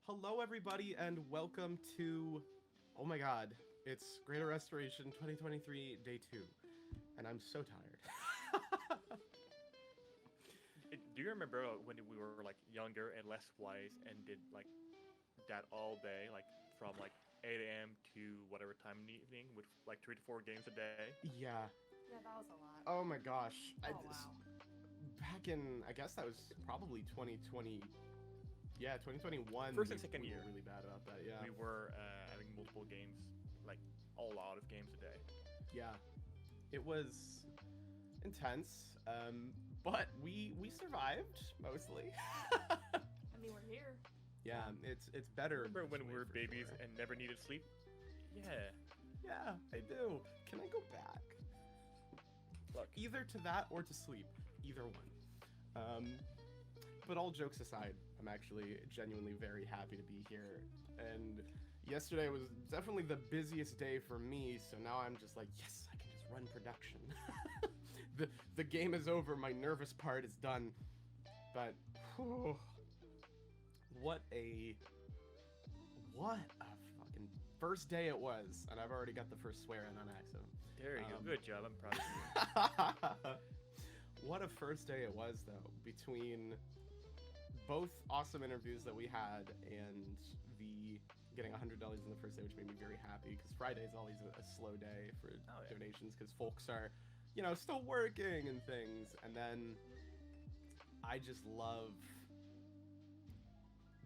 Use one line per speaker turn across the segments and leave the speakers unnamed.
Hello, everybody, and welcome to, oh my god, it's Greater Restoration 2023 Day 2, and I'm so tired.
Do you remember when we were like younger and less wise and did like that all day, like from like 8 a.m. to whatever time in the evening with like 3 to 4 games a day?
Yeah.
Yeah, that was a lot.
Oh my gosh.
Wow.
Back in, I guess that was probably 2020. Yeah, 2021.
First and second
we
year.
were really bad about that, yeah.
We were having multiple games, like a lot of games a day.
Yeah. It was intense, but we survived, mostly.
I mean, we're here.
Yeah, it's better.
Remember when we were
for
babies
sure.
and never needed sleep? Yeah.
Yeah, I do. Can I go back?
Look.
Either to that or to sleep. Either one. But all jokes aside, I'm actually genuinely very happy to be here. And yesterday was definitely the busiest day for me, so now I'm just like, yes, I can just run production. the game is over, my nervous part is done. But, whew, what a fucking first day it was, and I've already got the first swear in on accident.
There you go. Good job. I'm proud of you.
What a first day it was, though, between both awesome interviews that we had and the getting $100 in the first day, which made me very happy, because Friday is always a slow day for donations, because folks are, you know, still working and things. And then I just love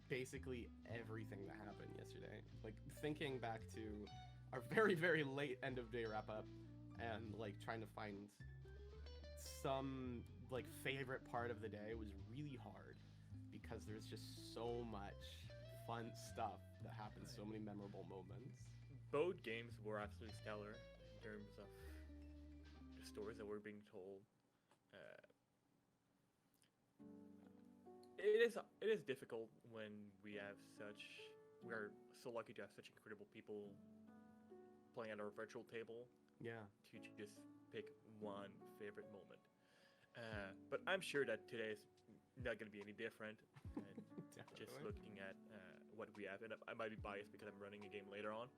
basically everything that happened yesterday. Like, thinking back to our very, very late end of day wrap up and like trying to find some like favorite part of the day was really hard, because there's just so much fun stuff that happens, so many memorable moments.
Both games were absolutely stellar in terms of the stories that were being told. it is difficult when we are so lucky to have such incredible people playing at our virtual table
Yeah.
to just pick one favorite moment. But I'm sure that today's not going to be any different. And just
Definitely.
looking at what we have, and I might be biased because I'm running a game later on,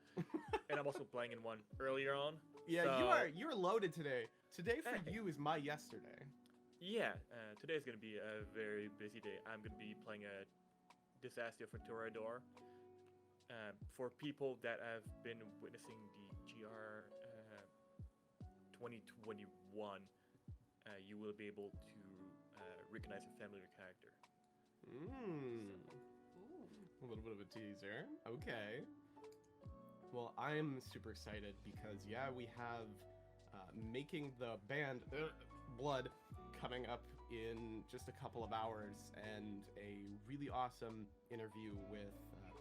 and I'm also playing in one earlier on.
Yeah,
so,
you're loaded today. Today for
Hey.
you is my yesterday.
Yeah, today's going to be a very busy day. I'm going to be playing a Disaster for Toreador. For people that have been witnessing the GR 2021, you will be able to recognize a familiar character.
Mmm.
Ooh.
A little bit of a teaser. Okay. Well, I'm super excited because, yeah, we have making the band Blood coming up in just a couple of hours, and a really awesome interview with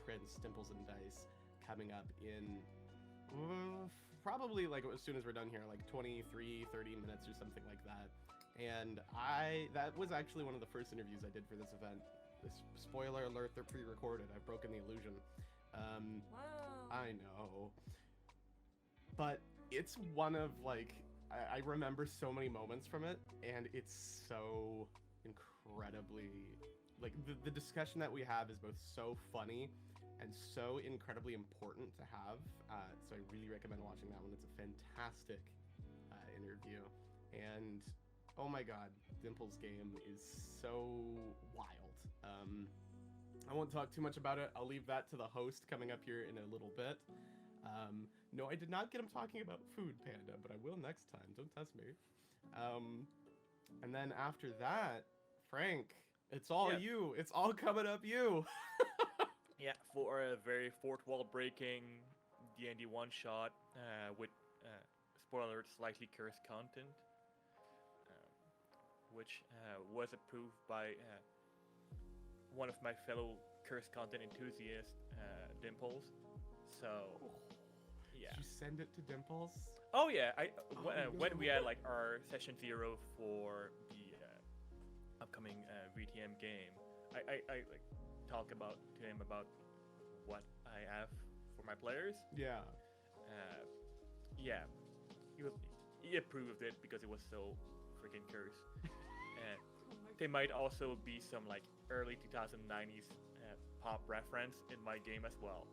Prince, Dimplesndice coming up in probably like as soon as we're done here, like 23, 30 minutes or something like that. And that was actually one of the first interviews I did for this event. This spoiler alert, they're pre-recorded. I've broken the illusion.
Wow.
I know. But it's one of like I remember so many moments from it, and it's so incredibly like the discussion that we have is both so funny and so incredibly important to have. So I really recommend watching that one. It's a fantastic interview, and oh my god, Dimple's game is so wild. I won't talk too much about it. I'll leave that to the host coming up here in a little bit. No, I did not get him talking about food, Panda, but I will next time. Don't test me. And then after that, Frank, it's all
Yeah.
you. It's all coming up you.
Yeah, for a very fourth wall breaking D&D one shot with spoiler alert, slightly cursed content, which was approved by one of my fellow cursed content enthusiasts, Dimples. So yeah.
Did you send it to Dimples?
Oh yeah,
Oh,
when we
no.
had like our session 0 for the upcoming VTM game, I like talk to him about what I have for my players.
Yeah.
Yeah, he approved it because it was so freaking cursed. And
Oh my
there might also be some like early 2090s pop reference in my game as well.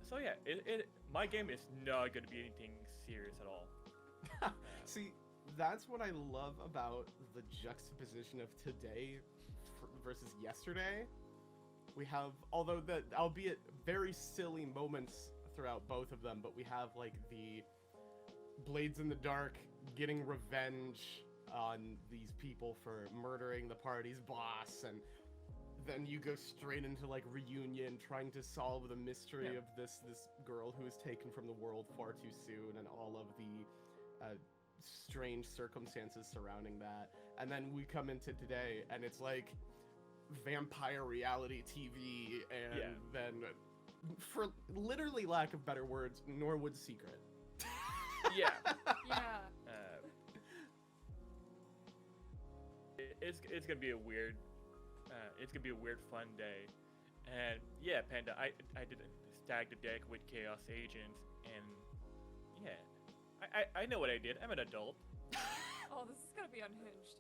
So yeah, my game is not going to be anything serious at all.
See, that's what I love about the juxtaposition of today versus yesterday. We have, although the albeit very silly moments throughout both of them, but we have like the Blades in the Dark getting revenge on these people for murdering the party's boss, and then you go straight into like reunion, trying to solve the mystery
Yeah.
of this girl who was taken from the world far too soon, and all of the strange circumstances surrounding that. And then we come into today, and it's like vampire reality TV, and
Yeah.
then, for literally lack of better words, Norwood Secret.
Yeah.
Yeah.
It's gonna be a weird fun day, and yeah, Panda, I did stag the deck with Chaos Agents, and yeah, I know what I did. I'm an adult.
Oh, this is gonna be unhinged.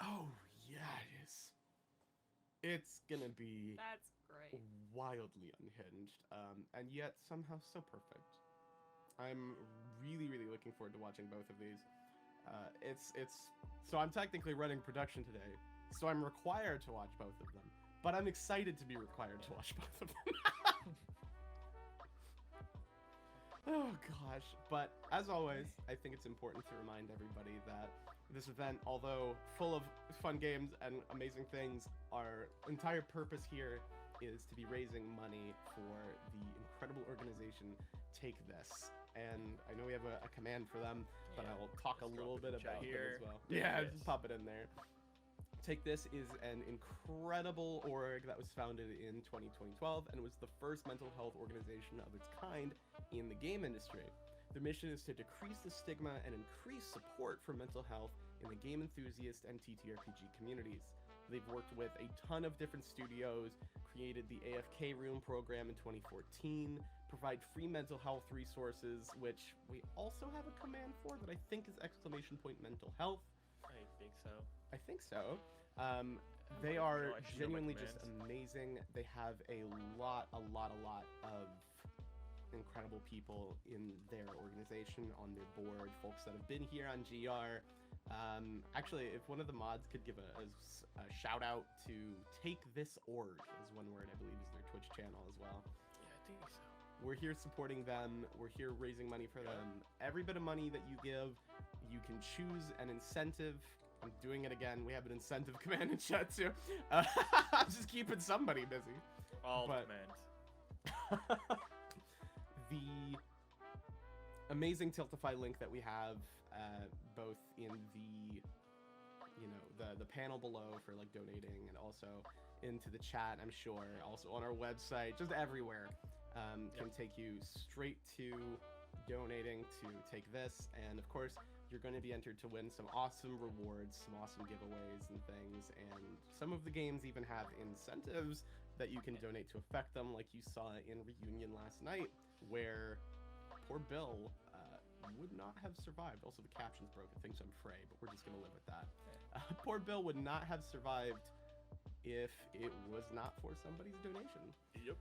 Oh yeah, it is. It's gonna be
That's great.
wildly unhinged, and yet somehow so perfect. I'm really looking forward to watching both of these. It's so I'm technically running production today, so I'm required to watch both of them. But I'm excited to be required to watch both of them. Oh gosh. But as always, I think it's important to remind everybody that this event, although full of fun games and amazing things, our entire purpose here is to be raising money for the incredible organization Take This. And I know we have a command for them, but I will talk a
Just
little
drop
bit
it in chat
about them
here.
as well.
Take
Yeah,
This.
just pop it in there. Take This is an incredible org that was founded in 2012 and was the first mental health organization of its kind in the game industry. Their mission is to decrease the stigma and increase support for mental health in the game enthusiast and TTRPG communities. They've worked with a ton of different studios, created the AFK Room program in 2014, provide free mental health resources, which we also have a command for that I think is !mental health.
I think so.
I think so. They
Oh my
are
gosh, you know my
genuinely just
commands.
amazing. They have a lot of incredible people in their organization, on their board, folks that have been here on GR. Actually, if one of the mods could give a shout out to Take This Org is one word, I believe is their Twitch channel as well.
Yeah, I think so.
We're here supporting them. We're here raising money for them. Every bit of money that you give, you can choose an incentive. I'm doing it again. We have an incentive command in chat too. I'm just keeping somebody busy.
All
But-
commands.
The amazing Tiltify link that we have, both in the, the panel below for like donating, and also into the chat, I'm sure, also on our website, just everywhere, can take you straight to donating to Take This. And of course, you're going to be entered to win some awesome rewards, some awesome giveaways and things, and some of the games even have incentives that you can donate to affect them, like you saw in Reunion last night, where poor Bill would not have survived. Also, the captions broke. It thinks I'm Frey, but we're just going to live with that. Poor Bill would not have survived if it was not for somebody's donation.
Yep.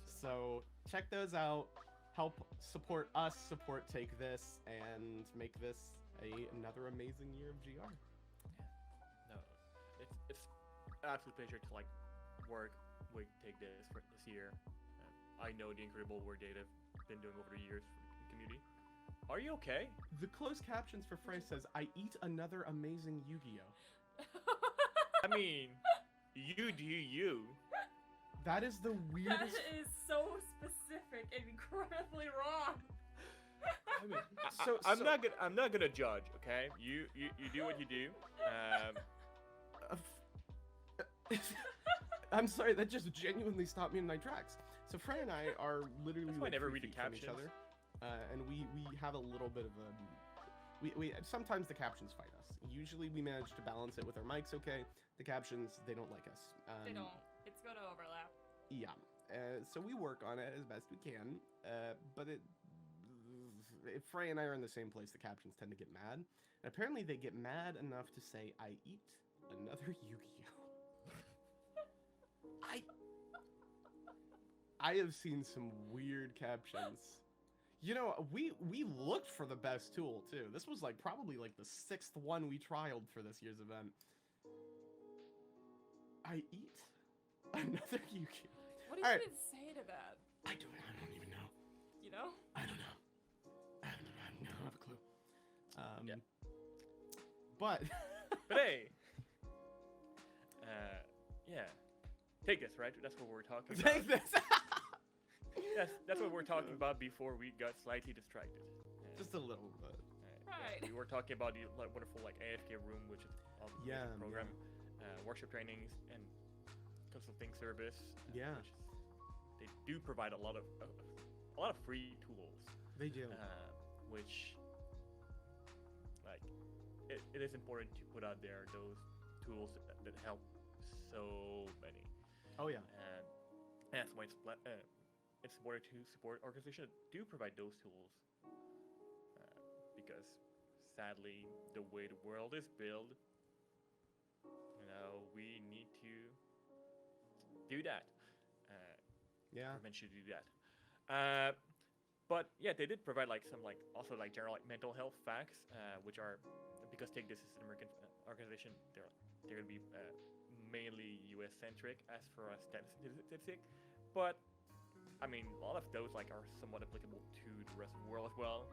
So check those out. Help support us, support Take This, and make this another amazing year of GR.
No, it's an absolute pleasure to like work with Take This for this year. I know the incredible work they've been doing over the years for the community. Are you okay?
The closed captions for Frey says, "I eat another amazing Yu-Gi-Oh."
I mean, you do you.
That is the
That
weirdest.
is so specific and incredibly wrong.
I mean,
I'm not gonna judge. Okay, you do what you do.
I'm sorry, that just genuinely stopped me in my tracks. So Frey and I are literally
That's why I
like
never
3
read the
feet from each
captions.
other, and we have a little bit of a. We sometimes the captions fight us. Usually we manage to balance it with our mics. Okay, the captions, they don't like us.
They don't. It's gonna overlap.
Yeah. So we work on it as best we can, but if Frey and I are in the same place, the captions tend to get mad. And apparently they get mad enough to say, "I eat another Yu-Gi-Oh." I have seen some weird captions. You know, we looked for the best tool too. This was like probably like the 6th one we trialed for this year's event. I eat another Yu-Gi-Oh.
What do you
Alright.
even say to that?
I don't even know.
You know?
I don't know. I don't have a clue.
Yeah.
But
But hey, yeah, take this, right? That's what we're talking about.
take this.
That's what we're talking about before we got slightly distracted.
Just a little bit.
Right.
We were talking about the wonderful AFK room, which is
Yeah,
program, workshop trainings, and consulting service.
Yeah.
Which they do provide a lot of free tools.
They do.
Which like it is important to put out there those tools that help so many.
Oh yeah.
And that's why it's important to support organizations that do provide those tools. Because sadly, the way the world is built, we need to do that.
Yeah.
Government should do that. But yeah, they did provide some also general mental health facts, which are, because Take This is an American organization, they're gonna be mainly U.S. centric as for a statistic. But I mean, a lot of those are somewhat applicable to the rest of the world as well.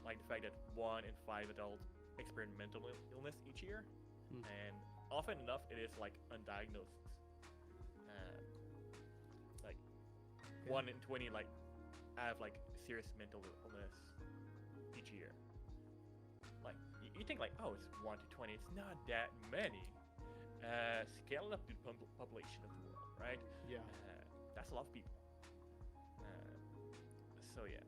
Like the fact that 1 in 5 adults experience mental illness each year, and often enough it is undiagnosed. 1 in 20 have serious mental illness each year. You think oh, it's 1 to 20, it's not that many. Scale it up to the population of the world, right?
Yeah.
That's a lot of people. So yeah,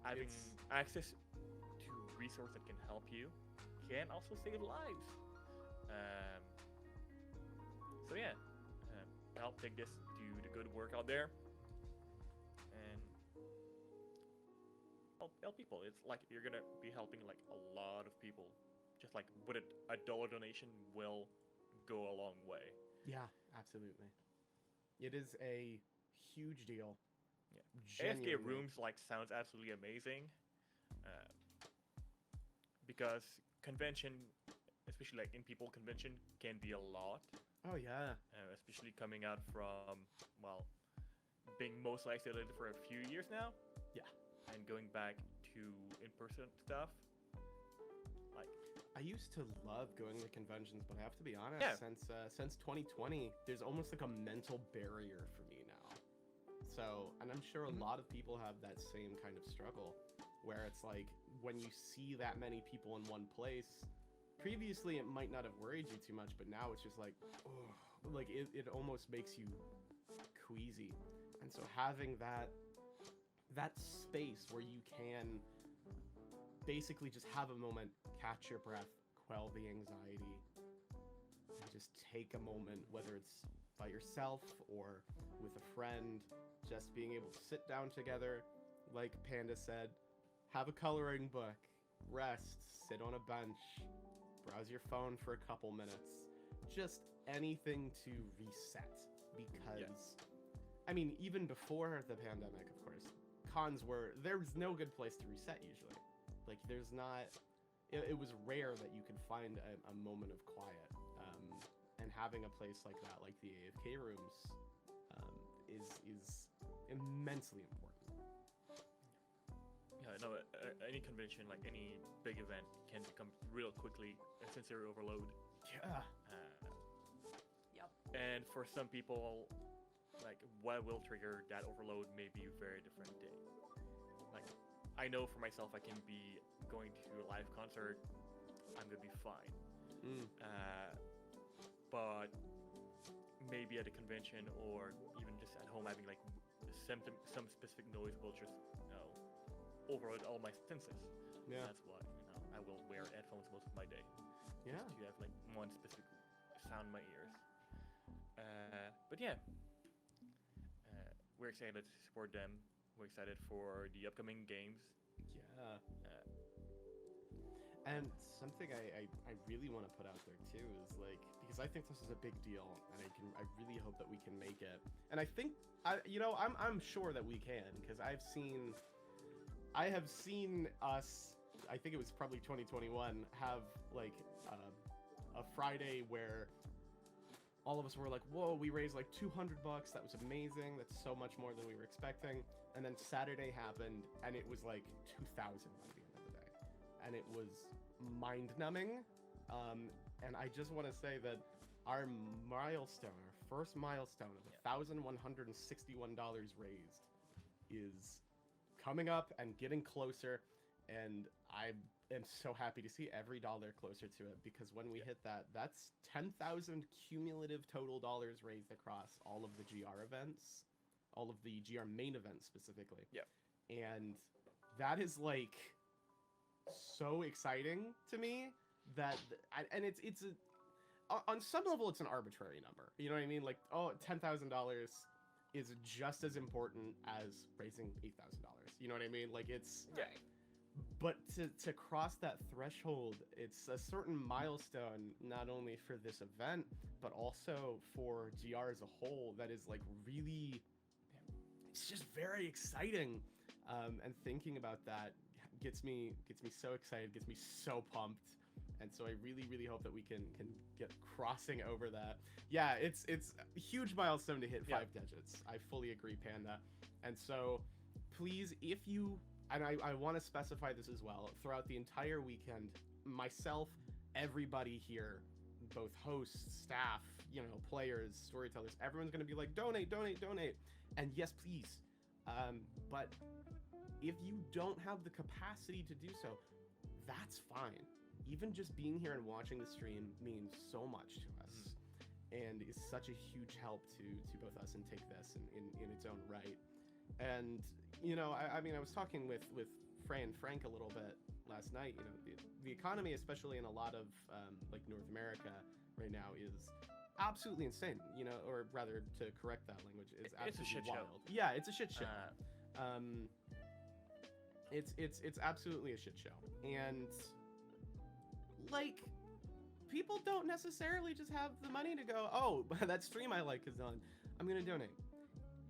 having access to resources that can help you can also save lives. Um, so yeah, I'll take this to the good work out there, and help people. It's like you're gonna be helping like a lot of people. Just like with a dollar donation will go a long way.
Yeah, absolutely. It is a huge deal.
Yeah. AFK
Genuinely.
rooms like sounds absolutely amazing, uh, because convention, especially like in people convention, can be a lot.
Oh yeah.
Especially coming out from well, being most isolated for a few years now.
Yeah.
And going back to in-person stuff. Like
I used to love going to conventions, but I have to be honest,
Yeah.
Since 2020, there's almost like a mental barrier for me now. So, and I'm sure a lot of people have that same kind of struggle, where it's like when you see that many people in one place. Previously, it might not have worried you too much, but now it's just like, oh, like it almost makes you queasy. And so having that space where you can basically just have a moment, catch your breath, quell the anxiety, and just take a moment, whether it's by yourself or with a friend, just being able to sit down together, like Panda said, have a coloring book, rest, sit on a bench, browse your phone for a couple minutes, just anything to reset, because I mean, even before the pandemic, of course, there was no good place to reset usually. Like there's not, it was rare that you could find a moment of quiet, and having a place like that, like the AFK rooms, is immensely important.
yeah, no, any convention, like any big event, can become real quickly a sensory overload.
Yeah.
Yep.
And for some people, like what will trigger that overload may be a very different day. Like I know for myself, I can be going to a live concert, I'm gonna be fine. But maybe at a convention or even just at home, having like some specific noise will just override all my senses.
Yeah.
That's why I will wear headphones most of my day.
Yeah.
Just to have like one specific sound in my ears. But yeah, we're excited to support them. We're excited for the upcoming games.
Yeah. And something I really want to put out there too is like, because I think this is a big deal, and I really hope that we can make it. And I think I'm sure that we can, because I have seen us, I think it was probably 2021, have like a Friday where all of us were like, whoa, we raised like $200. That was amazing. That's so much more than we were expecting. And then Saturday happened, and it was like 2,000 by the end of the day. And it was mind-numbing. And I just want to say that our first milestone of $1,161 raised is coming up and getting closer. And I am so happy to see every dollar closer to it, because when we hit that, that's 10,000 cumulative total dollars raised across all of the GR events, all of the GR main events specifically.
Yep.
And that is like so exciting to me that, and on some level it's an arbitrary number. You know what I mean? Like, oh, $10,000 is just as important as raising $8,000. You know what I mean? Like it's.
Yeah.
But to cross that threshold, it's a certain milestone, not only for this event, but also for GR as a whole, that is like really, it's just very exciting. And thinking about that gets me so excited, gets me so pumped. And so I really, really hope that we can get crossing over that. Yeah, it's a huge milestone to hit 5 digits. I fully agree, Panda. And so please, if you... And I want to specify this as well. Throughout the entire weekend, myself, everybody here, both hosts, staff, players, storytellers, everyone's going to be like, donate, donate, donate. And yes, please. But if you don't have the capacity to do so, that's fine. Even just being here and watching the stream means so much to us, and is such a huge help to both us and Take This in its own right. And I mean, I was talking with Frey and Frank a little bit last night. The economy, especially in a lot of like North America, right now is absolutely insane. You know, or rather, to correct that language, is
It's a
absolutely
shit show.
wild. Yeah, it's a shit show.
Uh,
It's absolutely a shit show, and like people don't necessarily just have the money to go, oh, that stream I like is on, I'm gonna donate,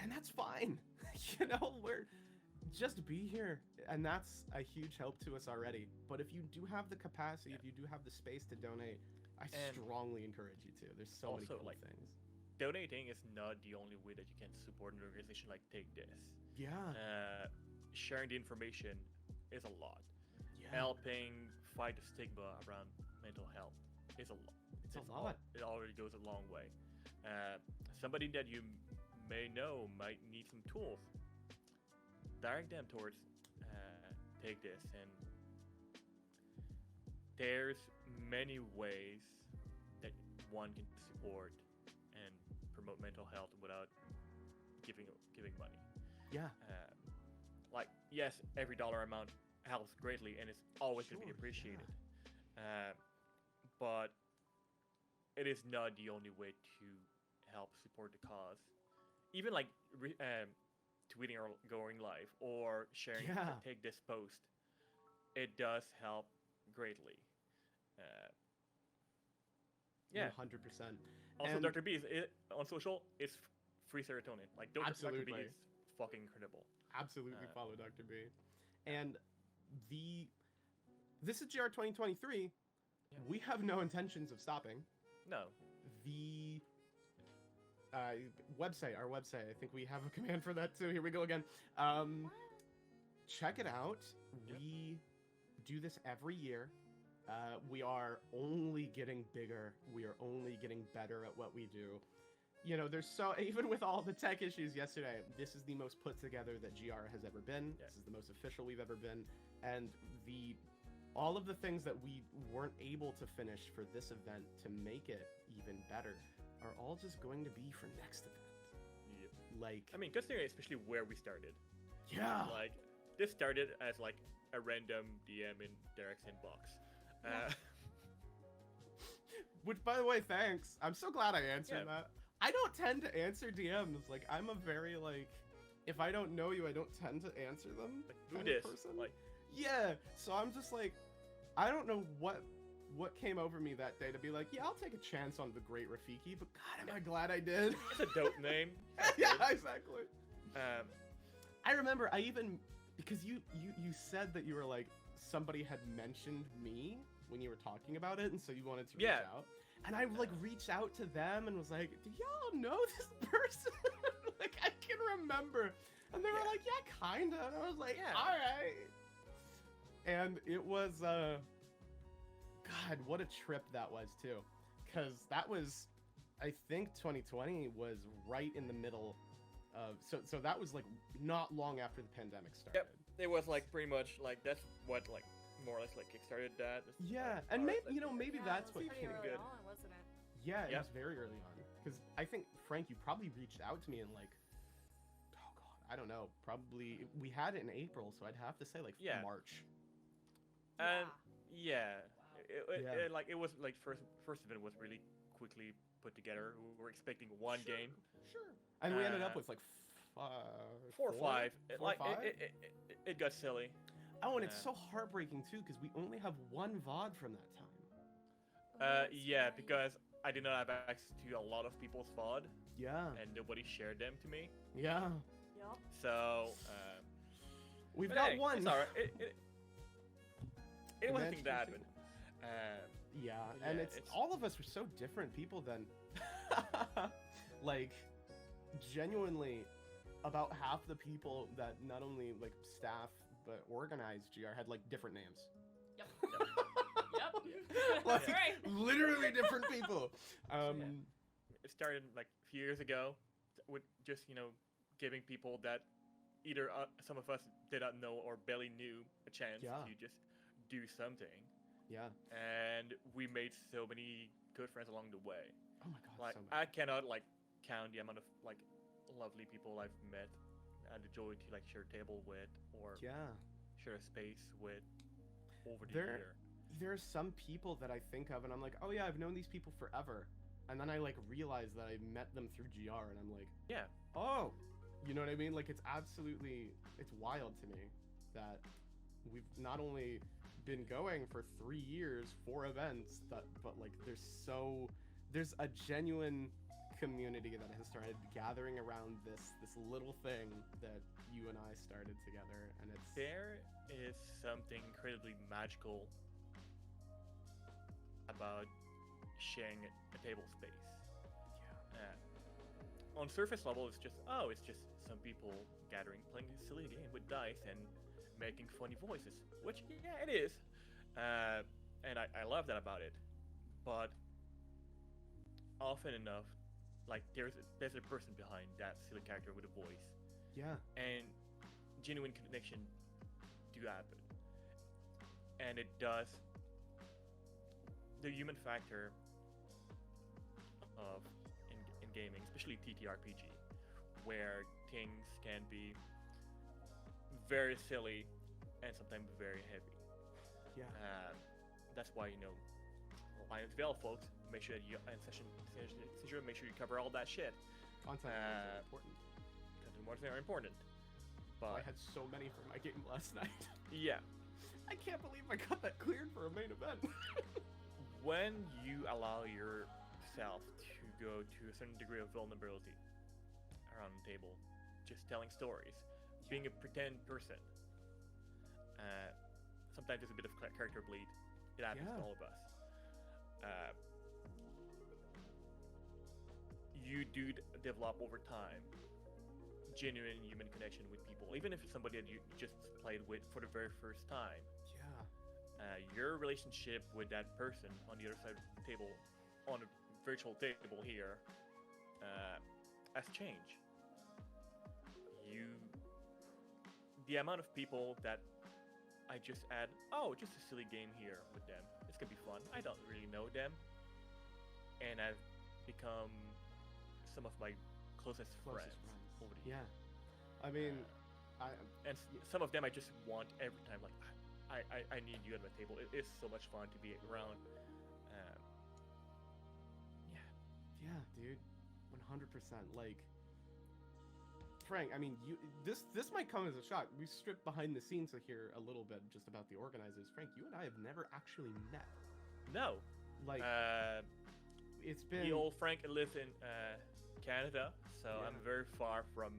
and that's fine. You know, we're just be here, and that's a huge help to us already. But if you do have the capacity, if you do have the space to donate, I
And
strongly encourage you to. There's so many
also,
cool
like,
things.
donating is not the only way that you can support an organization like Take This.
Yeah.
Sharing the information is a lot.
Yeah.
Helping fight the stigma around mental health is a lot.
It's a lot.
It already goes a long way. Somebody that you may know might need some tools. Direct them towards Take This, and there's many ways that one can support and promote mental health without giving money.
Yeah.
Like, yes, every dollar amount helps greatly, and it's always going to be
Sure,
appreciated. But it is not the only way to help support the cause. Even like tweeting or going live or sharing
Yeah.
Take This post, it does help greatly. Yeah.
100%.
Also,
And-
Dr. B is on social is free serotonin. Like, Dr. B
Absolutely.
is fucking incredible.
Absolutely
Uh,
follow Dr. B. And this is GR 2023.
Yeah.
We have no intentions of stopping.
No.
The website, our website, I think we have a command for that too. Here we go again. Check it out.
Yep.
We do this every year. We are only getting bigger. We are only getting better at what we do. You know, there's even with all the tech issues yesterday, this is the most put together that GR has ever been.
Yeah.
This is the most official we've ever been. And all of the things that we weren't able to finish for this event to make it even better are all just going to be for next event.
Yep.
Like,
I mean, considering especially where we started.
yeah.
Like, this started as like a random DM in Derek's inbox.
Which, by the way, thanks. I'm so glad I answered
Yeah.
that. I don't tend to answer DMs. Like, I'm a very, like, if I don't know you, I don't tend to answer them
Like, do
kind of
this.
person.
Like,
Yeah, so I'm just like, I don't know what came over me that day to be like, yeah, I'll take a chance on the Great Rafiki, but God, am I glad I did.
it's a dope name.
Yeah, exactly.
Um,
I remember because you said that you were like, somebody had mentioned me when you were talking about it, and so you wanted to reach
Yeah.
out. And I like reached out to them and was like, do y'all know this person? Like, I can remember. And they were
Yeah.
like, yeah, kinda. And I was like,
Yeah.
all right. And it was, God, what a trip that was too. Because that was, I think 2020 was right in the middle of, so that was like not long after the pandemic started.
Yep. It was like pretty much like that's what like more or less like kickstarted that. It's,
Yeah,
like,
and
or,
maybe,
like,
you know, maybe
Yeah,
that's
it
what
was pretty
came
early
good.
on, wasn't it?
Yeah, it
Yep.
was very early on. Because I think, Frank, you probably reached out to me in like, oh God, I don't know. Probably, we had it in April, so I'd have to say like
Yeah.
March.
And
Yeah.
yeah,
Wow.
Yeah.
like it was like first event was really quickly put together. We were expecting one
Sure,
game,
Sure. And we ended up
Uh,
with like
4 or 5. It,
4 or
like
5?
it got silly.
Oh, and it's
uh,
so heartbreaking too, because we only have one VOD from that time.
Oh, that's
Yeah,
right.
because I did not have access to a lot of people's VOD,
Yeah.
and nobody shared them to me.
Yeah.
Yup.
So
We've
but
got
hey,
one.
It's alright. It was a thing
Eventually
that happened.
Yeah,
But
and
yeah,
it's
it's-
all of us are so different people then. Like, genuinely, about half the people that not only like staff but organized GR had like different names.
Yep. Yep.
Like,
That's right.
literally different people.
It started like a few years ago with just giving people that either some of us did not know or barely knew a chance
Yeah.
to just do something,
Yeah.
and we made so many good friends along the way.
Oh my God.
Like
so
I
many.
cannot like count the amount of like lovely people I've met and the joy to like share a table with or
Yeah.
share a space with over the
There-
year.
there are some people that I think of and I'm like, oh yeah, I've known these people forever. And then I like realize that I met them through GR and I'm like,
Yeah.
oh, you know what I mean? Like it's wild to me that we've not only been going for 3 years, 4 events, but like there's a genuine community that has started gathering around this little thing that you and I started together, and
There is something incredibly magical about sharing a table space. On surface level, it's just some people gathering, playing a silly game with dice and making funny voices, which yeah, it is, and I love that about it. But often enough, like there's a person behind that silly character with a voice,
yeah,
and genuine connection do happen, and it does. The human factor of in gaming, especially TTRPG, where things can be very silly and sometimes very heavy.
yeah,
That's why Lion's Veil, folks. Make sure that you in session make sure you cover all that shit.
content warnings are important.
Content warnings are important. But
I had so many for my game last night.
yeah,
I can't believe I got that cleared for a main event.
when you allow yourself to go to a certain degree of vulnerability around the table, just telling stories, being a pretend person, sometimes there's a bit of character bleed. It happens to all of us. You do develop over time genuine human connection with people, even if it's somebody that you just played with for the very first time.
Yeah.
Your relationship with that person on the other side of the table, on a virtual table here, has changed. The amount of people that I just add, just a silly game here with them. It's gonna be fun. I don't really know them, and I've become some of my closest friends over the years.
Yeah. I mean,
Some of them I just want every time. Like, I need you at my table. It is so much fun to be around.
Yeah, dude, 100%. Like, Frank, I mean, this might come as a shock. We stripped behind the scenes here a little bit just about the organizers. Frank, you and I have never actually met.
No.
Like, it's been...
The old Frank lives in Canada, so
Yeah.
I'm very far from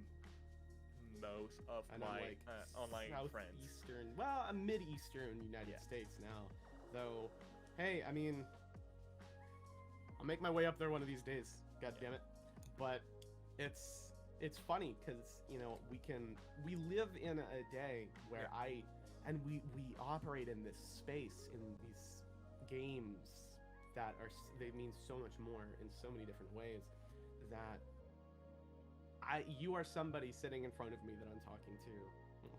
most of
and I'm
my
like
online friends.
Southeastern, well, a mid-eastern United States now. Though, hey, I mean, I'll make my way up there one of these days. God damn it. But it's funny because we live in a day where we operate in this space, in these games they mean so much more in so many different ways, that you are somebody sitting in front of me that I'm talking to,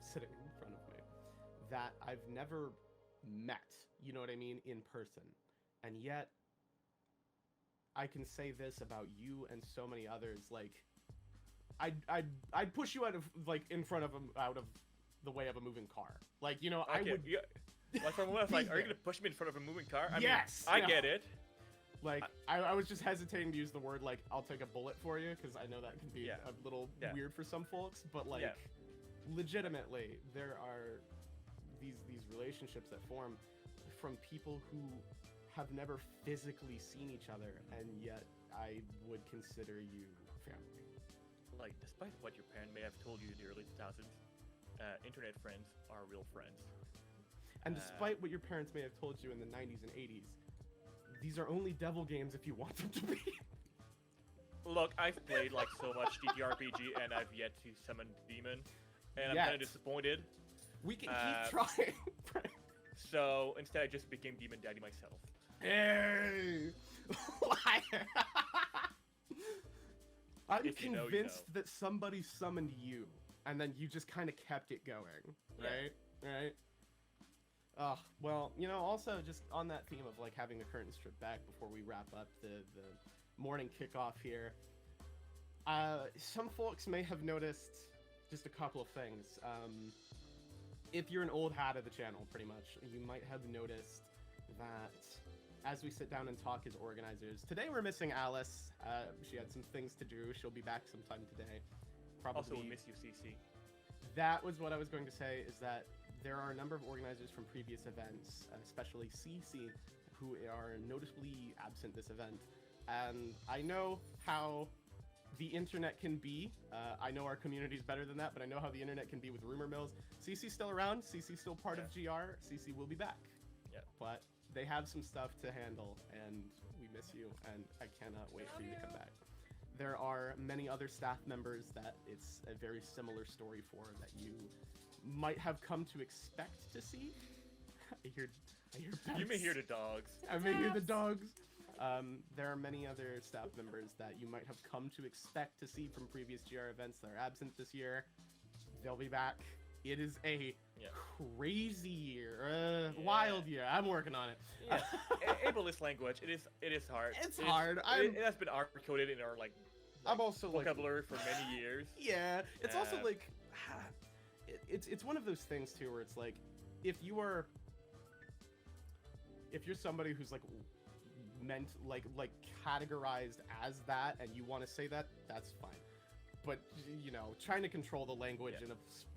sitting in front of me, that I've never met, you know what I mean, in person. And yet, I can say this about you and so many others, like, I'd push you out of the way of a moving car. Like,
Okay,
I would...
Like, from what, like, are you gonna push me in front of a moving car? I
Yes!
mean, I get it.
Like, I was just hesitating to use the word, like, I'll take a bullet for you, because I know that can be a little weird for some folks, but, like, legitimately, there are these relationships that form from people who have never physically seen each other, and yet I would consider you family.
Like, despite what your parent may have told you in the early 2000s, internet friends are real friends.
And despite what your parents may have told you in the 90s and 80s, these are only devil games if you want them to be.
Look, I've played like so much TTRPG and I've yet to summon demon, and I'm kind of disappointed.
We can keep trying.
So instead, I just became Demon Daddy myself.
Hey, liar! I'm convinced that somebody summoned you, and then you just kind of kept it going, right? Right? Well, also just on that theme of, like, having the curtain stripped back before we wrap up the morning kickoff here, some folks may have noticed just a couple of things. If you're an old hat of the channel, pretty much, you might have noticed that as we sit down and talk as organizers, today we're missing Alice. She had some things to do. She'll be back sometime today. Probably.
Also, we miss you, CC.
That was what I was going to say, is that there are a number of organizers from previous events, especially CC, who are noticeably absent this event. And I know how the internet can be. I know our community is better than that, but I know how the internet can be with rumor mills. CC's still around. CC's still part of GR. CC will be back.
Yeah.
But they have some stuff to handle, and we miss you, and I cannot wait for you to come back. There are many other staff members that it's a very similar story for, that you might have come to expect to see. I hear pets.
You may hear the dogs.
I may hear the dogs. There are many other staff members that you might have come to expect to see from previous GR events that are absent this year. They'll be back. It is a crazy year, wild year. I'm working on it.
Yeah. Ableist language. It is hard.
It's hard.
It has been hard coded in our
I'm also
vocabulary for many years.
Yeah, it's also like it's one of those things too where it's like if you're somebody who's like meant like categorized as that and you want to say that, that's fine. But you know, trying to control the language in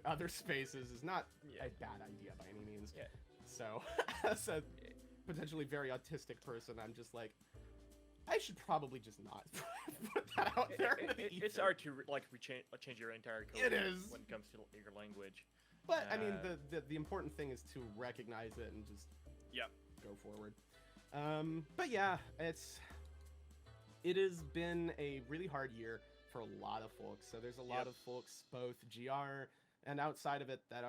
other spaces is not a bad idea by any means.
Yeah.
So as a potentially very autistic person, I'm just like, I should probably just not put that out there.
It's hard to change your entire code.
It is
when it comes to your language.
But I mean, the important thing is to recognize it and just go forward. But yeah, it has been a really hard year for a lot of folks. So there's a lot of folks, both GR and outside of it, that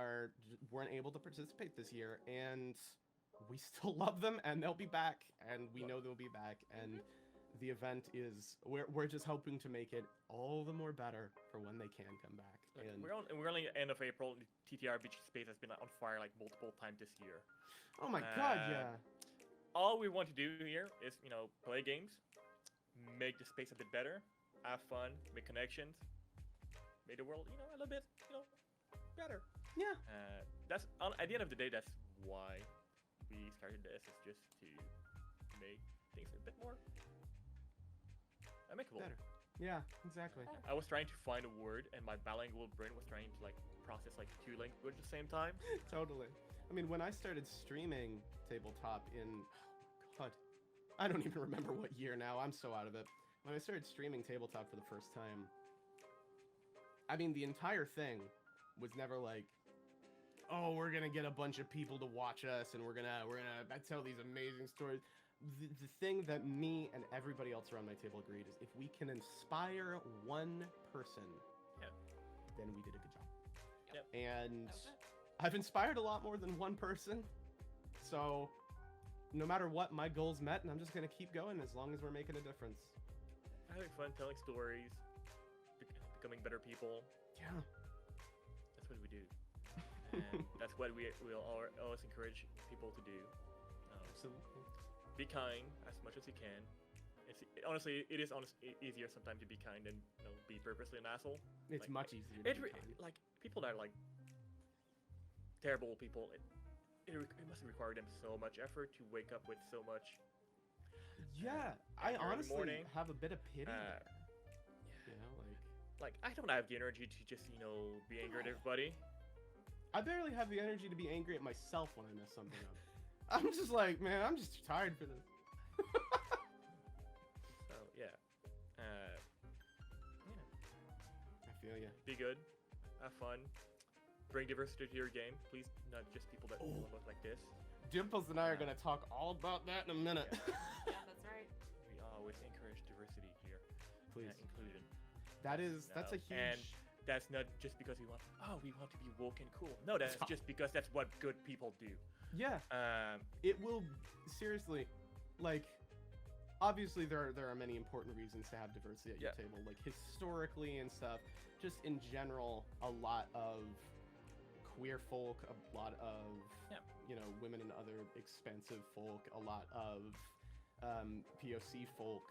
weren't able to participate this year, and we still love them, and they'll be back, and we know they'll be back, and the event is we're just hoping to make it all the more better for when they can come back. And
we're only at the end of April. The TTRPG space has been on fire multiple times this year.
Oh my god, yeah.
All we want to do here is, play games, make the space a bit better, have fun, make connections, make the world, a little bit, better.
Yeah.
That's at the end of the day. That's why we started this. Is just to make things a bit more amicable.
Better. Yeah, exactly.
I was trying to find a word, and my bilingual brain was trying to process two languages at the same time.
Totally. I mean, when I started streaming Tabletop in, God, I don't even remember what year now. I'm so out of it. When I started streaming Tabletop for the first time, I mean, the entire thing was never like, oh, we're gonna get a bunch of people to watch us, and we're gonna tell these amazing stories. The thing that me and everybody else around my table agreed is if we can inspire one person, then we did a good job.
Yep.
And I've inspired a lot more than one person, so no matter what, my goal's met, and I'm just gonna keep going as long as we're making a difference.
Having fun, telling stories, becoming better people.
Yeah.
That's what we do. And that's what we'll always encourage people to do.
Absolutely.
Be kind as much as you can. Honestly, it is easier sometimes to be kind than be purposely an asshole.
It's much easier to be kind.
People that are terrible people, it must require them so much effort to wake up with so much.
Yeah, I honestly have a bit of pity there.
I don't have the energy to just be angry at everybody.
I barely have the energy to be angry at myself when I mess something up. I'm just like, man, I'm just too tired for this.
So yeah.
I feel ya.
Be good. Have fun. Bring diversity to your game. Please, not just people that look like this.
Dimples and I are going to talk all about that in a minute.
Yeah, that's right.
We always encourage diversity here.
Please.
Inclusion.
That's a huge...
And that's not just because we want to be woke and cool. No, that's just because that's what good people do.
Yeah. It will, seriously, obviously there are many important reasons to have diversity at your table, historically and stuff. Just in general, a lot of queer folk, a lot of women and other expansive folk, a lot of POC folk,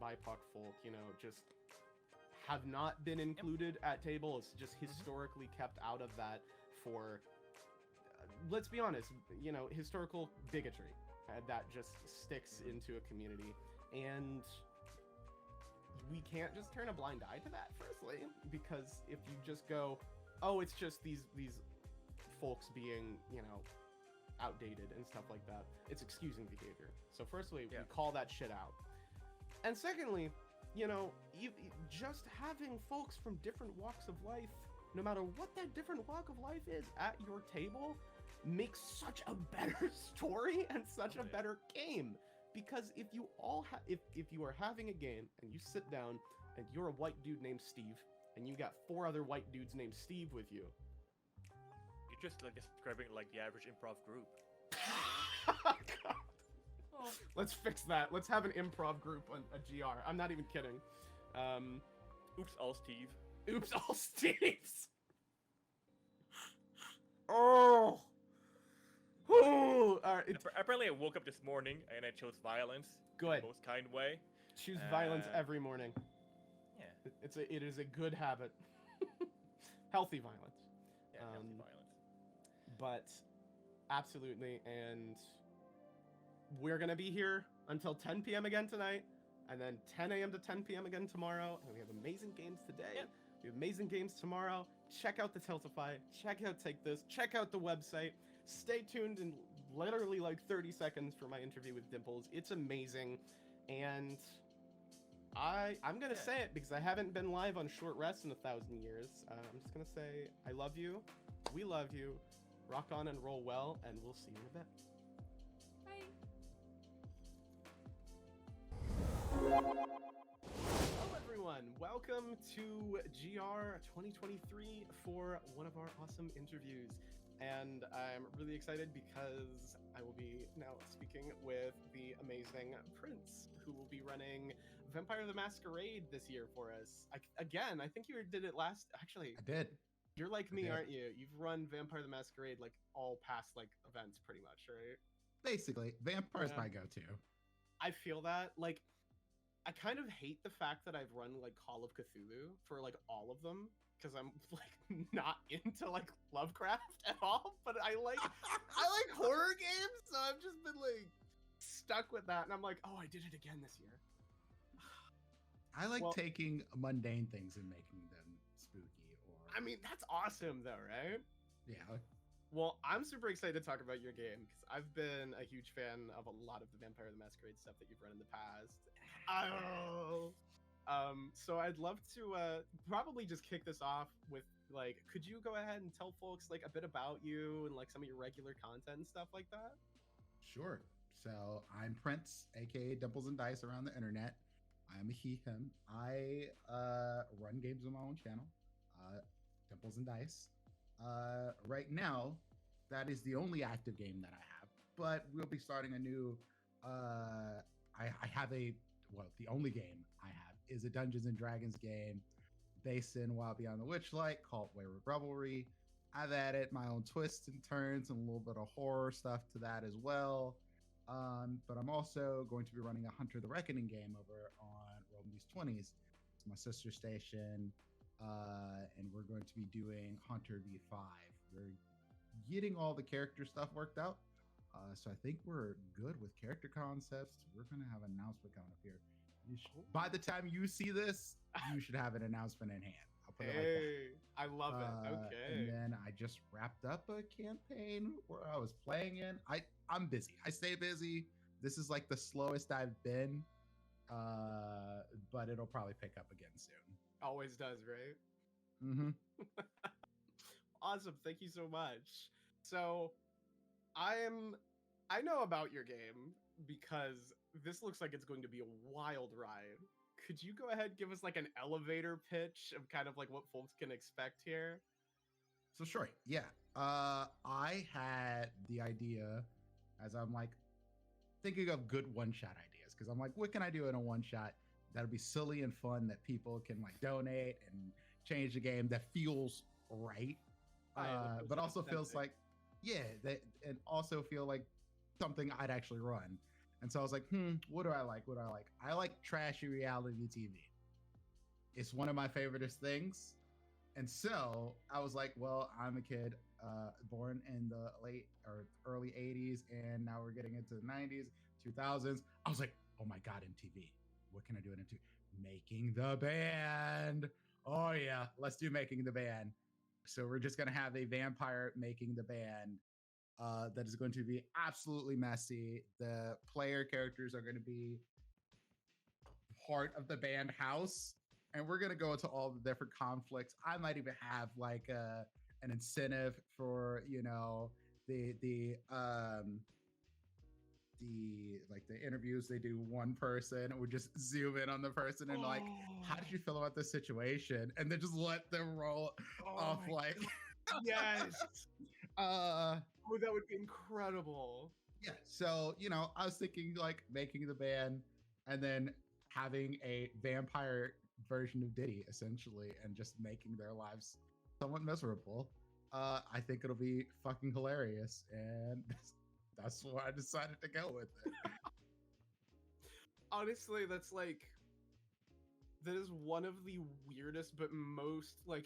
BIPOC folk, just have not been included at table. It's just historically kept out of that for, let's be honest, historical bigotry. that just sticks into a community. And we can't just turn a blind eye to that, firstly, because if you just go, oh, it's just these folks being, you know, outdated and stuff like that, it's excusing behavior. So firstly, we call that shit out. And secondly, you know, just having folks from different walks of life, no matter what that different walk of life is, at your table makes such a better story and such a better game. Because if you all if you are having a game and you sit down and you're a white dude named Steve and you got 4 other white dudes named Steve with you,
you're just like describing like the average improv group.
God. Oh. Let's fix that. Let's have an improv group on a GR. I'm not even kidding.
Oops, all Steve.
Oops, all Steves. Oh. Ooh. All right.
Apparently, I woke up this morning and I chose violence.
Good.
In the most kind way.
Choose violence every morning.
Yeah.
It is a good habit. Healthy violence.
Yeah, healthy violence.
But absolutely, and we're gonna be here until 10 p.m. again tonight, and then 10 a.m. to 10 p.m. again tomorrow. And we have amazing games today.
Yeah.
We have amazing games tomorrow. Check out the Tiltify. Check out Take This. Check out the website. Stay tuned in literally like 30 seconds for my interview with Dimples. It's amazing, and I'm gonna say it because I haven't been live on Short Rest in 1,000 years. I'm just gonna say I love you. We love you. Rock on and roll well, and we'll see you in a bit. Hello everyone, welcome to GR 2023 for one of our awesome interviews. And I'm really excited because I will be now speaking with the amazing Prince, who will be running Vampire the Masquerade this year for us. I think you did it last, actually.
I did.
You're like me, aren't you? You've run Vampire the Masquerade like all past like events pretty much, right?
Basically, Vampire's my go-to.
I feel that. Like, I kind of hate the fact that I've run like Call of Cthulhu for like all of them, because I'm like not into like Lovecraft at all, but I like horror games, so I've just been like stuck with that, and I'm like, oh, I did it again this year.
I like taking mundane things and making them spooky.
I mean, that's awesome though, right?
Yeah.
Well, I'm super excited to talk about your game because I've been a huge fan of a lot of the Vampire the Masquerade stuff that you've run in the past. So I'd love to probably just kick this off with like, could you go ahead and tell folks like a bit about you and like some of your regular content and stuff like that?
Sure. So I'm Prince, aka DimplesNDice around the internet. I'm a he/him. I run games on my own channel, DimplesNDice. Right now, that is the only active game that I have, but we'll be starting a new. The only game I have is a Dungeons and Dragons game based in Wild Beyond the Witchlight called Wayward Revelry. I've added my own twists and turns and a little bit of horror stuff to that as well. But I'm also going to be running a Hunter the Reckoning game over on Rolling These 20s. It's my sister station, and we're going to be doing Hunter V5. We're getting all the character stuff worked out. So I think we're good with character concepts. We're going to have an announcement coming up here. By the time you see this, you should have an announcement in hand. I'll put it like that.
I love it. Okay.
And then I just wrapped up a campaign where I was playing in. I'm busy. I stay busy. This is like the slowest I've been, but it'll probably pick up again soon.
Always does, right?
Mm-hmm.
Awesome. Thank you so much. So I know about your game because this looks like it's going to be a wild ride. Could you go ahead and give us like an elevator pitch of kind of like what folks can expect here?
So sure, yeah. I had the idea as I'm like thinking of good one-shot ideas, because I'm like, what can I do in a one-shot that'll be silly and fun that people can like donate and change the game that feels right, but also feels like, and also feel like something I'd actually run. And so I was like, what do I like? I like trashy reality TV. It's one of my favoriteest things. And so I was like, well, I'm a kid born in the late or early 80s, and now we're getting into the 90s, 2000s. I was like, oh my God, MTV. What can I do in MTV? Making the Band. Oh, yeah, let's do Making the Band. So we're just going to have a vampire making the band that is going to be absolutely messy. The player characters are going to be part of the band house, and we're going to go into all the different conflicts. I might even have like an incentive for, you know, the like the interviews. They do one person, or just zoom in on the person and like, how did you feel about this situation, and then just let them roll off like
yes.
uh
Oh, that would be incredible.
yeah. So, you know, I was thinking like making the band and then having a vampire version of Diddy essentially, and just making their lives somewhat miserable. I think it'll be fucking hilarious, and that's why I decided to go with it.
Honestly, that is one of the weirdest but most like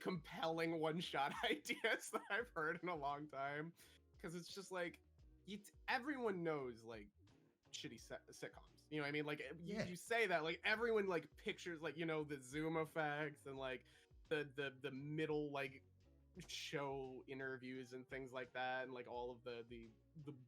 compelling one-shot ideas that I've heard in a long time, because it's just like everyone knows like shitty sitcoms, you know what I mean? Like you say that, like everyone like pictures like, you know, the zoom effects and like the middle like show interviews and things like that, and like all of the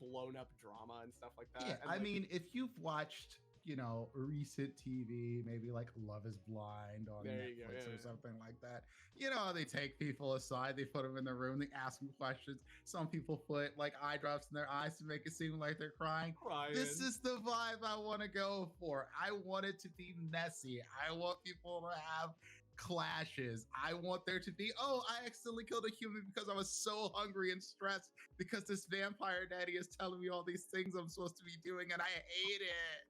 blown up drama and stuff like that.
Yeah,
And,
I
like,
mean, if you've watched, you know, recent TV, maybe like Love is Blind on
There you go,
Netflix
yeah,
or something like that, you know, they take people aside, they put them in the room, they ask them questions. Some people put like eye drops in their eyes to make it seem like they're crying.
crying.
This is the vibe I want to go for. I want it to be messy. I want people to have clashes. I want there to be, oh, I accidentally killed a human because I was so hungry and stressed because this vampire daddy is telling me all these things I'm supposed to be doing and I hate it.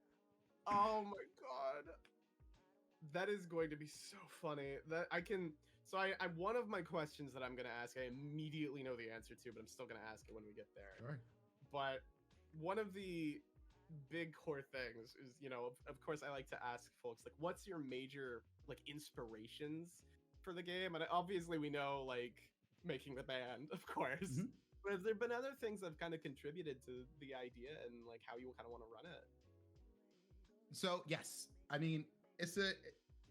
Oh my god. That is going to be so funny. That I can so I one of my questions that I'm gonna ask, I immediately know the answer to, but I'm still gonna ask it when we get there.
Sure.
But one of the big core things is, you know, of course I like to ask folks like, what's your major like inspirations for the game? And obviously we know like making the band, of course.
Mhm.
But have there been other things that have kind of contributed to the idea and like how you kind of want to run it?
So yes, I mean, it's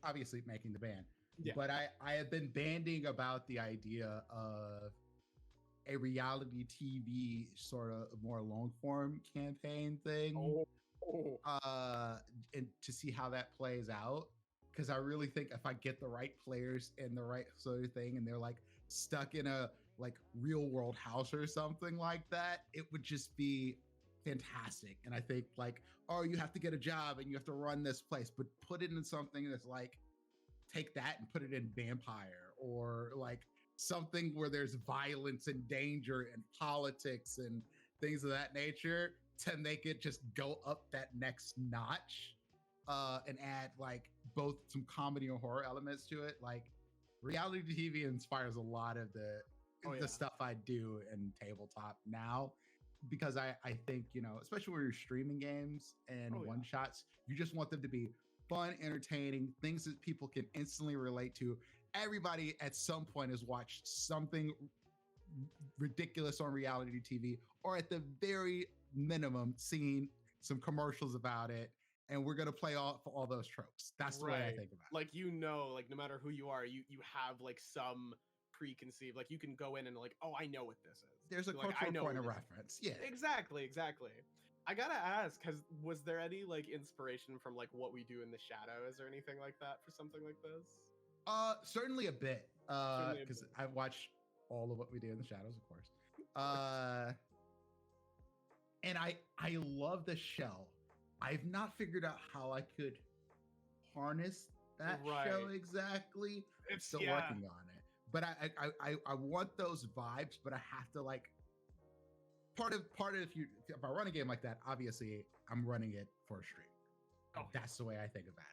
obviously making the band,
Yeah.
but I have been banding about the idea of a reality TV sort of more long form campaign thing, and to see how that plays out. Because I really think if I get the right players and the right sort of thing, and they're like stuck in a like real world house or something like that, it would just be fantastic. And I think like, oh, you have to get a job and you have to run this place, but put it in something that's like, take that and put it in vampire, or like something where there's violence and danger and politics and things of that nature, to make it just go up that next notch, and add like both some comedy and horror elements to it. Like reality TV inspires a lot of the stuff I do in tabletop now, because I think, you know, especially when you're streaming games and one shots, you just want them to be fun, entertaining, things that people can instantly relate to. Everybody at some point has watched something ridiculous on reality TV, or at the very minimum seen some commercials about it, and we're going to play off all those tropes. That's the way I think about it.
Like, you know, like no matter who you are, you have like some preconceived, like you can go in and like, oh, I know what this is.
There's a
Like,
cultural point of reference. Yeah,
exactly. I gotta ask, was there any like inspiration from like what we do in the shadows or anything like that for something like this?
Certainly a bit, because I've watched all of what we do in the shadows, of course. And I love the shell. I've not figured out how I could harness that show exactly. I'm still working on it, but I want those vibes, but I have to like part of if I run a game like that, obviously I'm running it for a stream. That's the way I think about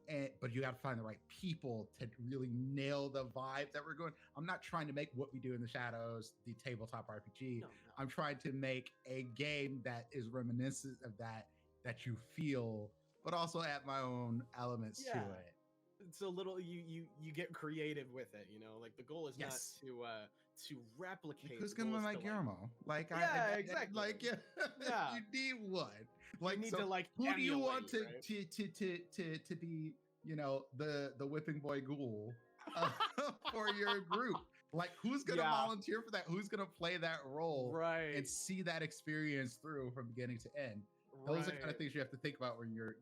it. But you got to find the right people to really nail the vibe that we're going. I'm not trying to make what we do in the shadows the tabletop RPG.
No.
I'm trying to make a game that is reminiscent of that you feel, but also add my own elements to it.
it's a little you get creative with it, you know. Like the goal is
Yes.
not to replicate.
Who's
the
gonna
goal
win
is
my
to, like,
Guillermo? Like
yeah,
I
exactly.
like yeah,
Yeah.
you need one. Like
need
so
to, like,
who do you want
emulate,
to be, you know, the whipping boy ghoul for your group? Like who's gonna
Yeah.
volunteer for that? Who's gonna play that role
right?
and see that experience through from beginning to end? Those are the kind of things you have to think about when you're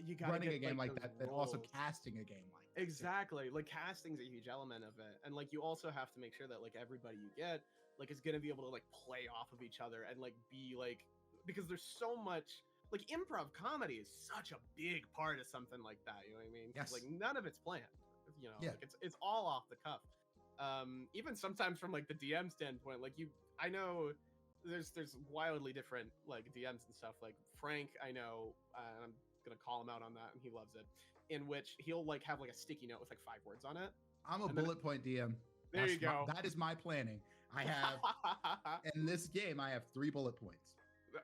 you gotta
running
get,
a game like
those
that, and also
roles.
casting a game like that.
Exactly. Like casting's a huge element of it. And like you also have to make sure that like everybody you get like is gonna be able to like play off of each other and like be like, because there's so much like improv comedy is such a big part of something like that, you know what I mean? 'Cause,
Yes.
like none of it's planned. You know,
Yeah.
like it's all off the cuff. Even sometimes from like the DM standpoint, like I know there's wildly different like DMs and stuff. Like Frank, I know, I'm gonna call him out on that, and he loves it. In which he'll like have like a sticky note with like 5 words on it.
I'm a
And then-
bullet point DM.
There you go.
That is my planning. I have in this game. I have 3 bullet points.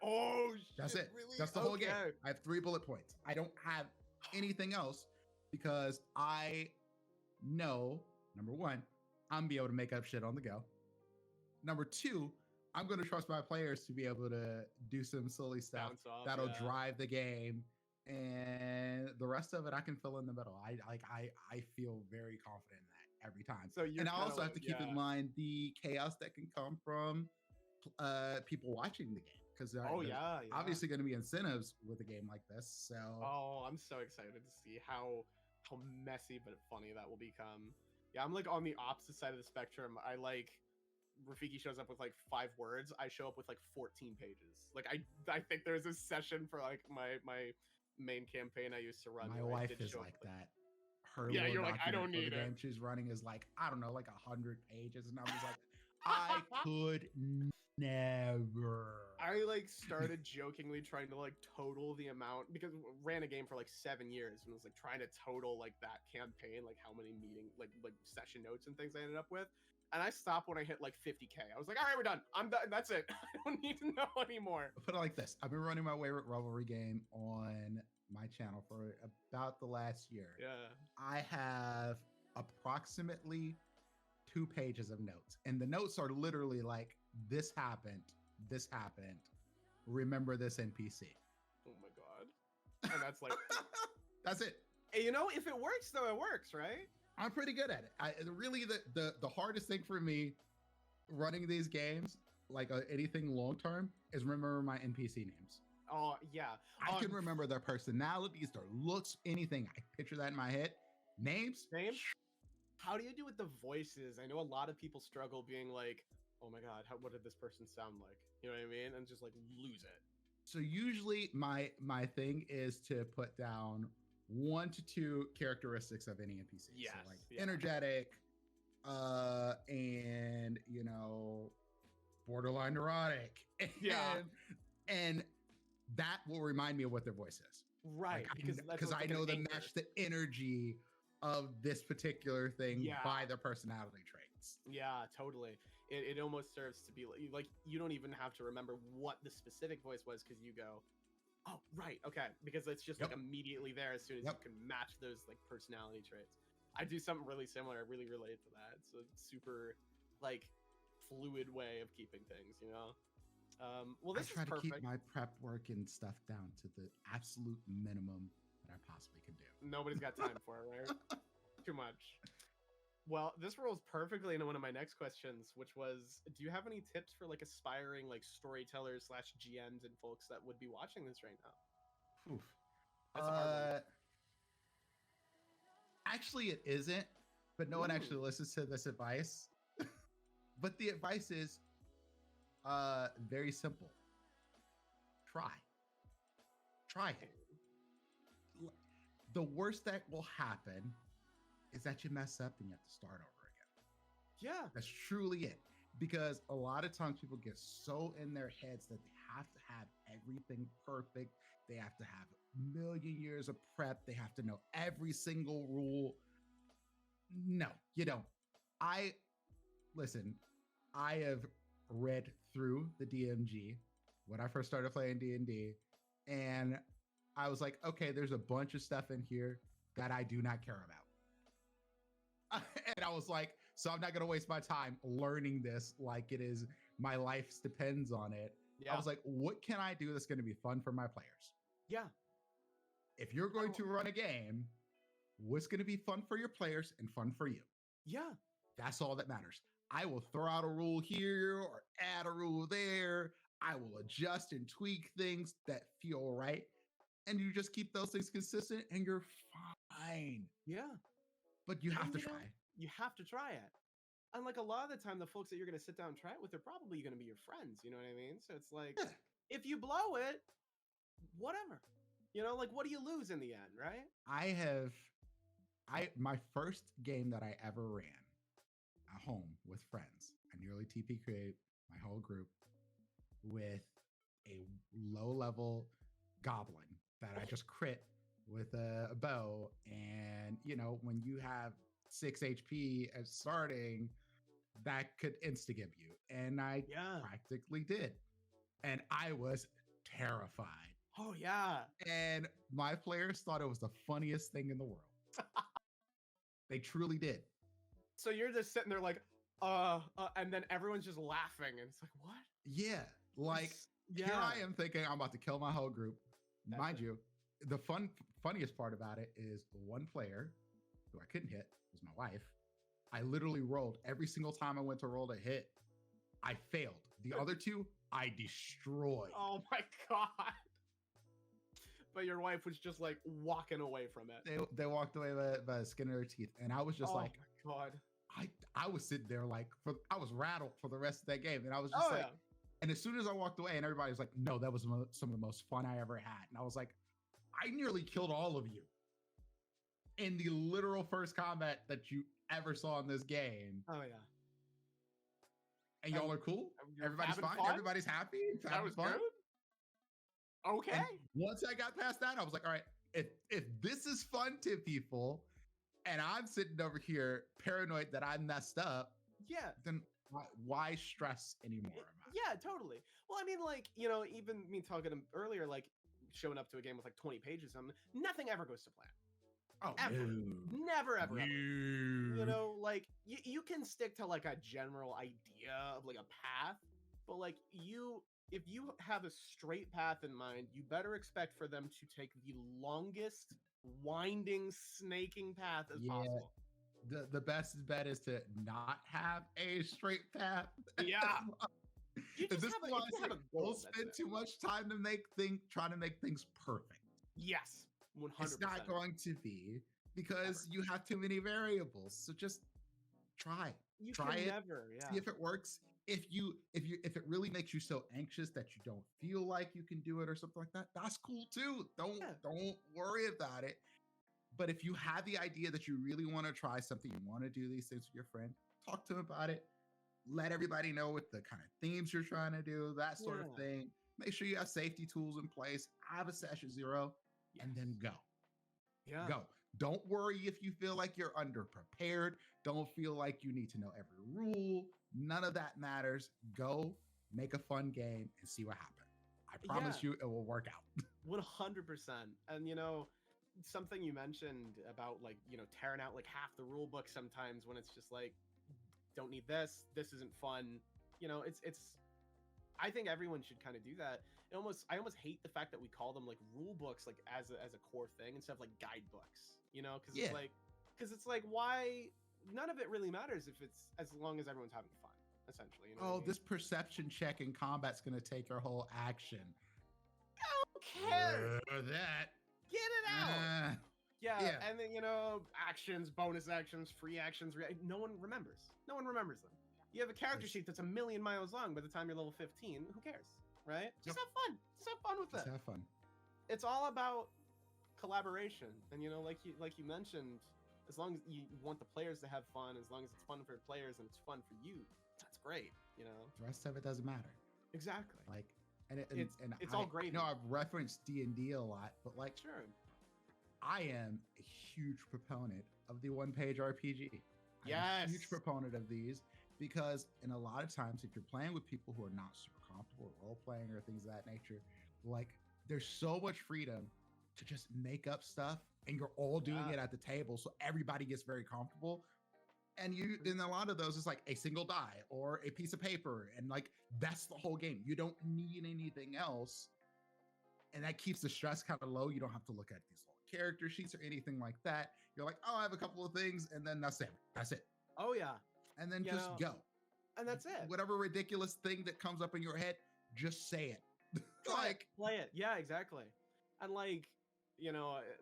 oh,
That's
shit,
it.
Really?
That's the whole game.
Okay.
I have 3 bullet points. I don't have anything else because I know, number 1, I'm gonna be able to make up shit on the go. Number 2, I'm going to trust my players to be able to do some silly stuff
Bounce off,
that'll
yeah.
drive the game, and the rest of it I can fill in the middle. I feel very confident in that every time.
So you're
And I
kinda
also have
like-
to keep
yeah.
in mind the chaos that can come from people watching the game, because
Oh yeah, yeah.
obviously going to be incentives with a game like this. So
Oh, I'm so excited to see how messy but funny that will become. Yeah, I'm like on the opposite side of the spectrum. I like Rafiki shows up with like 5 words. I show up with like 14 pages. Like I think there's a session for like my main campaign I used to run.
my
where I
wife
did
is
show up
like
with-
that. Her
Yeah,
little
you're like, I don't
document for the
need it.
game she's running is like, I don't know, like 100 pages, and I was like, I could never.
I like started jokingly trying to like total the amount, because ran a game for like 7 years and was like trying to total like that campaign, like how many meeting like session notes and things I ended up with. And I stopped when I hit like 50K. I was like, all right, we're done. I'm done. That's it. I don't need to know anymore.
I'll put it like this. I've been running my Wayward Revelry game on my channel for about the last year.
Yeah.
I have approximately 2 pages of notes, and the notes are literally like, this happened, remember this NPC.
Oh my god. And that's like,
That's it.
you know, if it works though, it works, right?
I'm pretty good at it. Really, the hardest thing for me running these games, like anything long term, is remember my NPC names.
Oh yeah.
I can remember their personalities, their looks, anything. I picture that in my head. Names?
Names? How do you do with the voices? I know a lot of people struggle being like, oh my god, what did this person sound like? You know what I mean? And just like lose it.
So usually my thing is to put down 1 to 2 characteristics of any NPC.
Yes,
So like
yeah.
energetic, and you know, borderline neurotic.
Yeah.
And that will remind me of what their voice is.
Right.
Because I know to match the energy of this particular thing
Yeah.
by their personality traits.
Yeah, totally. It almost serves to be like you don't even have to remember what the specific voice was, because you go, oh right, okay, because it's just
Yep.
like immediately there as soon as
Yep.
you can match those like personality traits. I do something really similar. I really relate to that. It's a super like fluid way of keeping things, you know. Well, this
I try
is
to
perfect.
keep my prep work and stuff down to the absolute minimum that I possibly can do.
Nobody's got time for it, right? Too much. Well, this rolls perfectly into one of my next questions, which was, do you have any tips for like aspiring like storytellers / GMs and folks that would be watching this right now?
Oof.
That's a hard one.
Actually, it isn't, but no one
Ooh.
actually listens to this advice. But the advice is very simple. Try it. The worst that will happen is that you mess up and you have to start over again.
Yeah.
That's truly it. Because a lot of times people get so in their heads that they have to have everything perfect. They have to have a million years of prep. They have to know every single rule. No, you don't. Listen, I have read through the DMG when I first started playing D&D, and I was like, okay, there's a bunch of stuff in here that I do not care about. And I was like, so I'm not going to waste my time learning this like it is my life depends on it.
Yeah.
I was like, what can I do that's going to be fun for my players?
Yeah.
If you're going to run a game, what's going to be fun for your players and fun for you?
Yeah.
That's all that matters. I will throw out a rule here or add a rule there. I will adjust and tweak things that feel right. And you just keep those things consistent and you're fine.
Yeah.
But you have to try.
You have to try it. And like a lot of the time, the folks that you're going to sit down and try it with are probably going to be your friends. You know what I mean? So it's like, if you blow it, whatever. You know, like, what do you lose in the end, right?
My first game that I ever ran at home with friends, I nearly TP created my whole group with a low-level goblin that I just crit with a bow. And, you know, when you have 6 HP as starting, that could insta-give you. And I practically did. And I was terrified.
Oh, yeah.
And my players thought it was the funniest thing in the world. They truly did.
So you're just sitting there like, and then everyone's just laughing. And it's like, what?
Yeah. Like, here I am thinking I'm about to kill my whole group. Mind you, the funniest part about it is one player who I couldn't hit was my wife. I literally rolled every single time I went to roll to hit. I failed. The other two, I destroyed.
Oh my God. But your wife was just like walking away from it.
They walked away by the skin of their teeth. And I was just like,
oh my God.
I was sitting there like, I was rattled for the rest of that game. And I was just and as soon as I walked away and everybody was like, no, that was some of the most fun I ever had. And I was like, I nearly killed all of you in the literal first combat that you ever saw in this game.
Oh yeah.
And y'all are cool. Everybody's fine.
Fun?
Everybody's happy.
That was fun. Good? Okay.
And once I got past that, I was like, all right, if this is fun to people and I'm sitting over here paranoid that I messed up, then why stress anymore about it?
Yeah, totally. Well, I mean, like, you know, even me talking to him earlier, like showing up to a game with like 20 pages, nothing ever goes to plan.
Oh,
ever.
No.
Never, ever,
No.
ever. You know, like, you can stick to like a general idea of like a path, but like if you have a straight path in mind, you better expect for them to take the longest, winding, snaking path as possible.
The best bet is to not have a straight path.
Yeah. You just have a goal.
Don't spend too much time to trying to make things perfect.
Yes, 100%.
It's not going to be because you have too many variables. So just try. Try it. See if it works. If it really makes you so anxious that you don't feel like you can do it or something like that, that's cool too. Don't worry about it. But if you have the idea that you really want to try something, you want to do these things with your friend, talk to them about it. Let everybody know what the kind of themes you're trying to do, that sort of thing. Make sure you have safety tools in place. Have a session 0 and then go.
Yeah.
Go. Don't worry if you feel like you're underprepared. Don't feel like you need to know every rule. None of that matters. Go make a fun game and see what happens. I promise you it will work out.
100%. And, you know, something you mentioned about like, you know, tearing out like half the rule book sometimes when it's just like, don't need this isn't fun. You know, it's I think everyone should kind of do that. I almost hate the fact that we call them like rule books like as a core thing instead of like guidebooks, you know, because it's like why none of it really matters if it's as long as everyone's having fun, essentially, you know.
This perception check in combat's gonna take your whole action.
I don't care.
That
get it out. Yeah, and then, you know, actions, bonus actions, free actions, no one remembers them. You have a character sheet that's a million miles long by the time you're level 15. Who cares, right? Just have fun. Just have fun with it.
Just have fun.
It's all about collaboration. And, you know, like you mentioned, as long as you want the players to have fun, as long as it's fun for the players and it's fun for you, that's great, you know?
The rest of it doesn't matter.
Exactly.
Like,
it's all great.
I know I've referenced D&D a lot, but like,
sure,
I am a huge proponent of the one-page RPG. I'm a huge proponent of these because in a lot of times, if you're playing with people who are not super comfortable with role-playing or things of that nature, like there's so much freedom to just make up stuff and you're all doing
Yeah.
it at the table, so everybody gets very comfortable. And you, in a lot of those, it's like a single die or a piece of paper, and like that's the whole game. You don't need anything else, and that keeps the stress kind of low. You don't have to look at these little character sheets or anything like that. You're like, oh, I have a couple of things, and then that's it. That's it.
Oh yeah,
And then
You
just
know,
go.
and that's it.
Whatever ridiculous thing that comes up in your head, just say it. Like,
play it. Yeah, exactly. And like,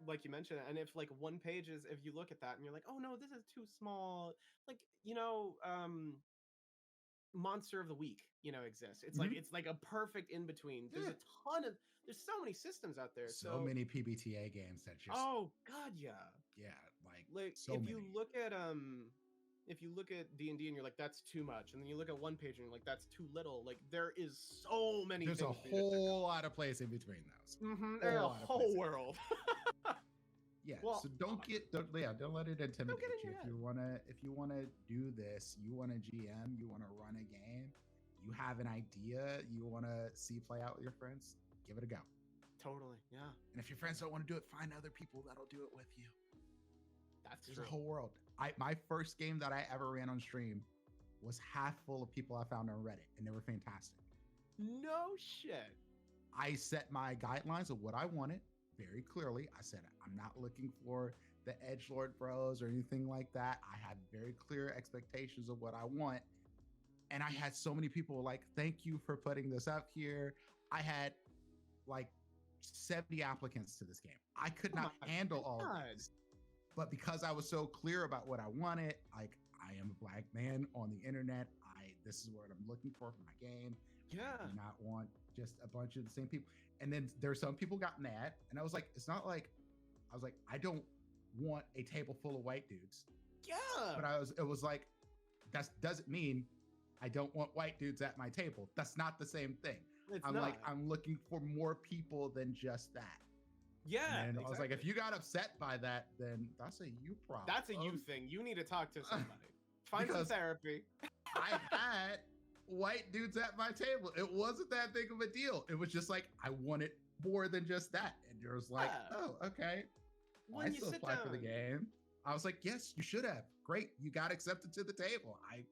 like you mentioned, and if like one page is, if you look at that and you're like, oh no, this is too small. Like, Monster of the Week, exists. It's like
Mhm.
it's like a perfect in between. There's
Yeah.
a ton of there's so many systems out there.
so many PBTA games that just,
Oh God, yeah.
yeah, like
Like
so
if
many.
you look at D&D and you're like, that's too much, and then you look at one page and you're like, that's too little. Like there is so many.
There's a
things for you to pick
whole lot of place in between those.
Mhm, there's a
lot of
whole
places.
world.
Yeah,
Well,
so don't let it intimidate
get in
you.
your
If you wanna do this, you wanna GM, you wanna run a game, you have an idea, you wanna see play out with your friends, give it a go.
Totally, yeah.
And if your friends don't want to do it, find other people that'll do it with you.
That's
There's
true.
a whole world. My first game that I ever ran on stream was half full of people I found on Reddit, and they were fantastic.
No shit.
I set my guidelines of what I wanted very clearly. I said, I'm not looking for the edgelord bros or anything like that. I have very clear expectations of what I want. And I had so many people like, thank you for putting this up here. I had like 70 applicants to this game. I could
Oh
not
my
handle all of
God.
these. But because I was so clear about what I wanted, like I am a black man on the internet. This is what I'm looking for my game.
Yeah.
I do not want just a bunch of the same people. And then there's some people got mad, and I was like, it's not like I was like, I don't want a table full of white dudes.
Yeah.
But it was like, that doesn't mean I don't want white dudes at my table. That's not the same thing.
It's
I'm
not.
like, I'm looking for more people than just that.
Yeah.
And I was like, if
exactly.
you got upset by that, then that's a you problem.
That's a you thing. You need to talk to somebody. Find some
Because-
therapy.
I had white dudes at my table. It wasn't that big of a deal. It was just like, I wanted more than just that. And there was like,
Yeah.
oh, okay.
When
I
you
still
sit
apply
down
for the game. I was like, yes, you should have. Great. You got accepted to the table. I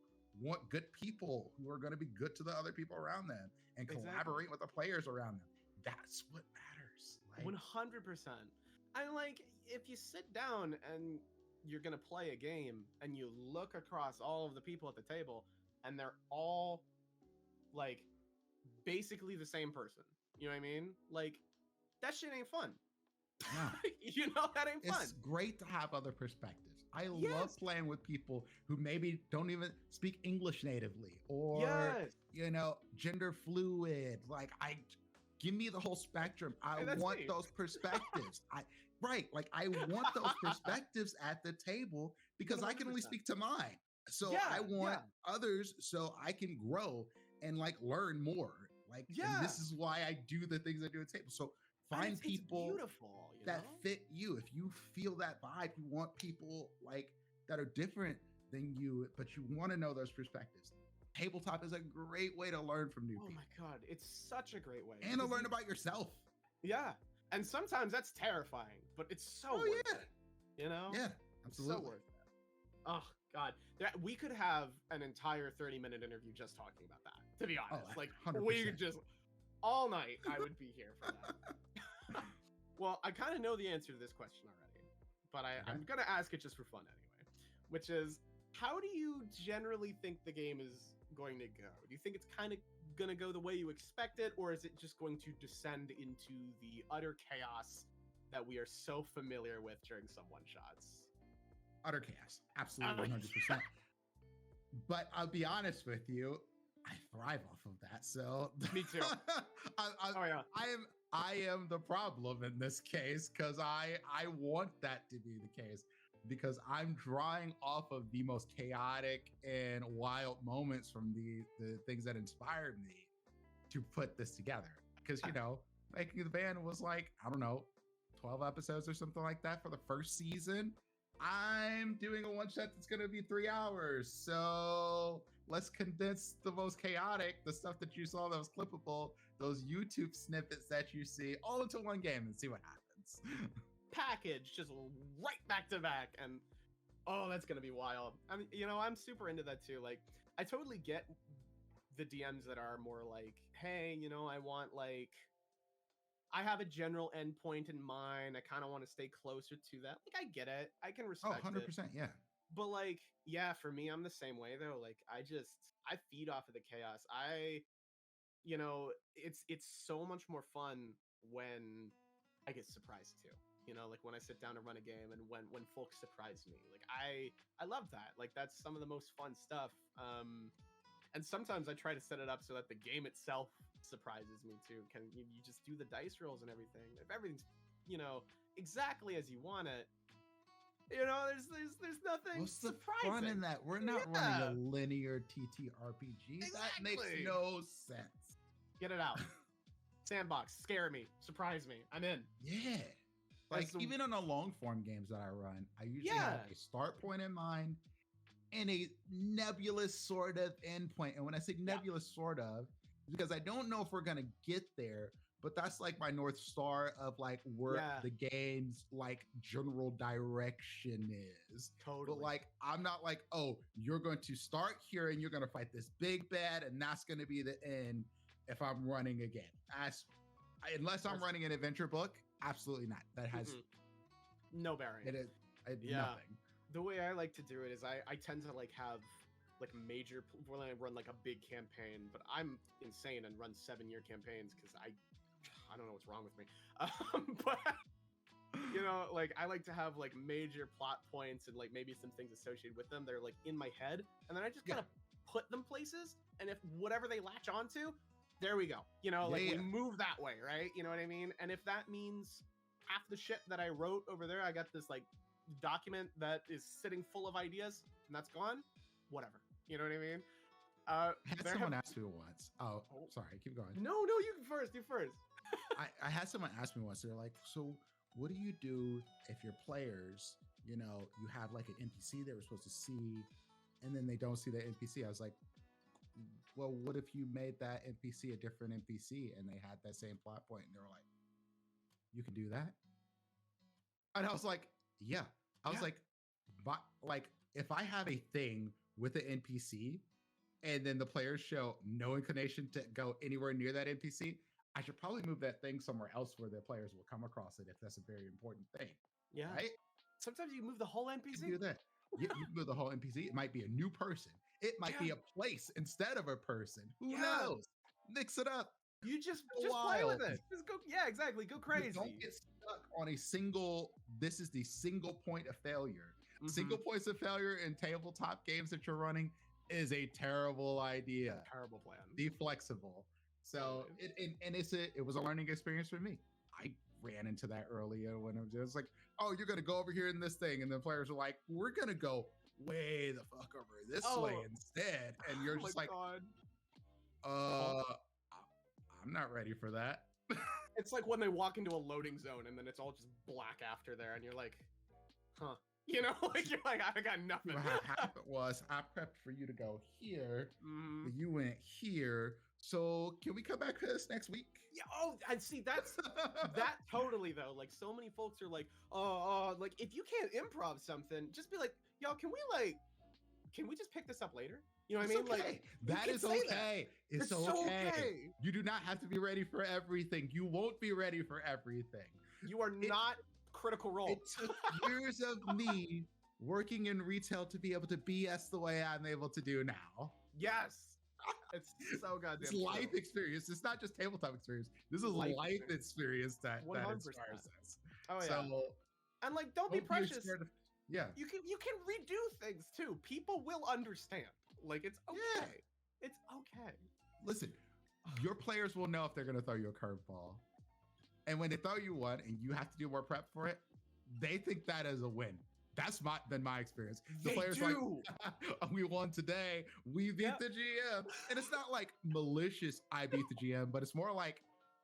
want good people who are going to be good to the other people around them and
Exactly.
collaborate with the players around them. That's what matters. Like,
100%. And like, if you sit down and you're gonna play a game and you look across all of the people at the table and they're all like basically the same person, you know what I mean? Like, that shit ain't fun.
yeah.
That ain't fun.
It's great to have other perspectives. I love
Yes.
playing with people who maybe don't even speak English natively or
Yes.
gender fluid. Like, give me the whole spectrum. I
Hey, that's
want
me.
those perspectives. I want those perspectives at the table because I can only
100%.
speak to mine. So
Yeah,
I want
yeah.
others so I can grow and like learn more. Like, and
Yeah.
this is why I do the things I do at the table. So
And
find
it's
people
beautiful,
that fit you. If you feel that vibe, you want people like that are different than you, but you want to know those perspectives. Tabletop is a great way to learn from new
Oh
people
my God, it's such a great way.
and to
because
learn
you-
about yourself.
Yeah. And sometimes that's terrifying, but it's so
Oh,
worth
yeah.
it. You know?
Yeah,
It's so
absolutely.
worth it. Oh God, we could have an entire 30-minute interview just talking about that. To be honest,
Oh,
like
100%.
we could just all night. I would be here for that. Well, I kind of know the answer to this question already, but I'm gonna ask it just for fun anyway. Which is, how do you generally think the game is going to go? Do you think it's kind of gonna go the way you expect it, or is it just going to descend into the utter chaos that we are so familiar with during some one-shots?
Utter chaos. Absolutely 100%. But I'll be honest with you, I thrive off of that. So
Me too. Oh yeah.
I am the problem in this case because I want that to be the case because I'm drawing off of the most chaotic and wild moments from the things that inspired me to put this together. Because making the band was like, I don't know, 12 episodes or something like that for the first season. I'm doing a one shot that's going to be 3 hours. So let's condense the most chaotic, the stuff that you saw that was clippable, those YouTube snippets that you see all into one game and see what happens.
package, just right back to back, and oh, that's gonna be wild. I'm super into that too. Like, I totally get the DMs that are more like, hey, I want like, I have a general endpoint in mind. I kind of want to stay closer to that. Like, I get it. I can
Oh,
respect
100%.
it.
Yeah.
But like, yeah, for me, I'm the same way though. Like, I feed off of the chaos. It's so much more fun when I get surprised too. Like when I sit down to run a game and when folks surprise me. Like, I love that. Like, that's some of the most fun stuff. And sometimes I try to set it up so that the game itself surprises me too. Can you just do the dice rolls and everything? If everything's, exactly as you want it, there's nothing
What's the
surprising.
fun in that? We're not running a linear TTRPG. That makes
Exactly.
no sense.
Get it out. Sandbox, scare me, surprise me. I'm in.
Yeah. Like, even on the long form games that I run, I usually have a start point in mind and a nebulous sort of endpoint. And when I say nebulous sort of, because I don't know if we're going to get there, but that's like my North Star of like where the game's like general direction is.
Totally.
But like, I'm not like, oh, you're going to start here and you're going to fight this big bad and that's going to be the end if I'm running a game. Unless I'm running an adventure book, absolutely not. That has
no bearing.
It is nothing.
The way I like to do it is I tend to like have like major when I run like a big campaign, but I'm insane and run 7-year campaigns because I don't know what's wrong with me. But like I like to have like major plot points and like maybe some things associated with them. They're like in my head, and then I just kind of put them places, and if whatever they latch onto, there we go. We move that way, right? You know what I mean? And if that means half the shit that I wrote over there, I got this like document that is sitting full of ideas, and that's gone. Whatever. You know what I mean?
I had someone ask me once. Oh, sorry. Keep going.
No, you first. You first.
I had someone ask me once. They're like, so what do you do if your players, you have like an NPC they were supposed to see, and then they don't see that NPC? I was like, well, what if you made that NPC a different NPC and they had that same plot point? And they were like, you can do that? And I was like, yeah. I was like, but like, if I have a thing with an NPC and then the players show no inclination to go anywhere near that NPC, I should probably move that thing somewhere else where the players will come across it if that's a very important thing.
Yeah.
Right?
Sometimes you move the whole NPC.
You do that. You move the whole NPC. It might be a new person. It might be a place instead of a person. Who knows? Mix it up.
You just play with it. Just go. Yeah, exactly. Go crazy.
You don't get stuck on a single. This is the single point of failure. Single points of failure in tabletop games that you're running is a terrible idea.
Terrible plan.
Be flexible. So it was a learning experience for me. I ran into that earlier when it was like, oh, you're gonna go over here in this thing, and the players are like, we're gonna go way the fuck over this way instead, and you're just like, I'm not ready for that.
It's like when they walk into a loading zone and then it's all just black after there, and you're like, huh. Like you're like, I got nothing.
What happened was I prepped for you to go here, but you went here. So can we come back to this next week?
Yeah. Oh, and see, that's that totally though. Like so many folks are like, like if you can't improv something, just be like, yo, can we just pick this up later? You know what I mean?
Okay.
Like
that is okay. It's
so
okay. You do not have to be ready for everything. You won't be ready for everything.
You are not Critical Role.
It took years of me working in retail to be able to BS the way I'm able to do now.
Yes. It's so goddamn
It's life experience. It's not just tabletop experience. This is life experience that inspires us.
Oh yeah.
So,
and like, don't be precious.
Yeah.
You can redo things too. People will understand. Like, it's okay. Yeah. It's okay.
Listen, your players will know if they're going to throw you a curveball. And when they throw you one and you have to do more prep for it, they think that is a win. That's been my experience. The players like, we won today. We beat the GM. And it's not like malicious, I beat the GM, but it's more like,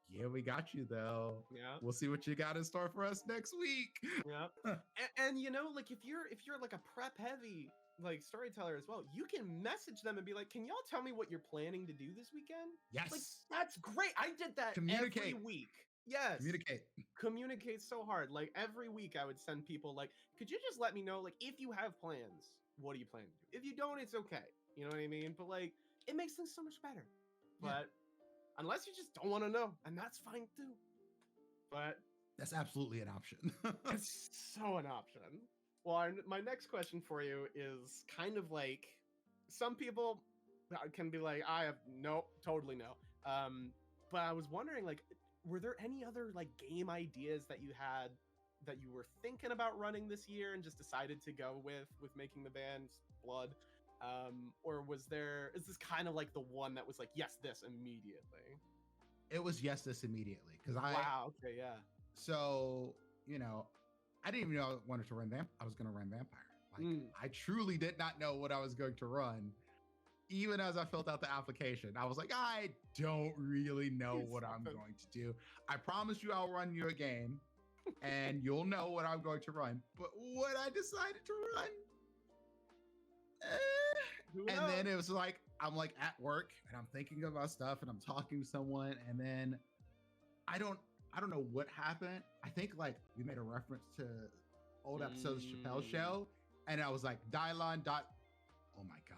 yeah, we got you though.
Yeah.
We'll see what you got in store for us next week.
Yeah. and like if you're like a prep heavy like storyteller as well, you can message them and be like, can y'all tell me what you're planning to do this weekend?
Yes.
Like, that's great. I did that every week. Yes.
Communicate.
So hard. Like every week I would send people like, could you just let me know, like, if you have plans, what do you plan to do? If you don't, it's okay. You know what I mean? But like, it makes things so much better.
Yeah.
But unless you just don't want to know, and that's fine too. But
That's absolutely an option.
it's so an option. Well, my next question for you is kind of like, some people can be like, I have totally no. But I was wondering, like, were there any other like game ideas that you had that you were thinking about running this year and just decided to go with making the band Blood? Or is this kind of like the one that was like, yes, this immediately?
It was yes, this immediately. Because
wow, okay, yeah.
So, I didn't even know I wanted to run I was going to run Vampire. Like, I truly did not know what I was going to run. Even as I filled out the application, I was like, I don't really know what I'm going to do. I promise you I'll run you a game and you'll know what I'm going to run. But what I decided to run, and then it was like, I'm like at work and I'm thinking about stuff and I'm talking to someone, and then I don't know what happened. I think like we made a reference to old episodes of Chappelle's Show, and I was like, Dylon. Oh my god.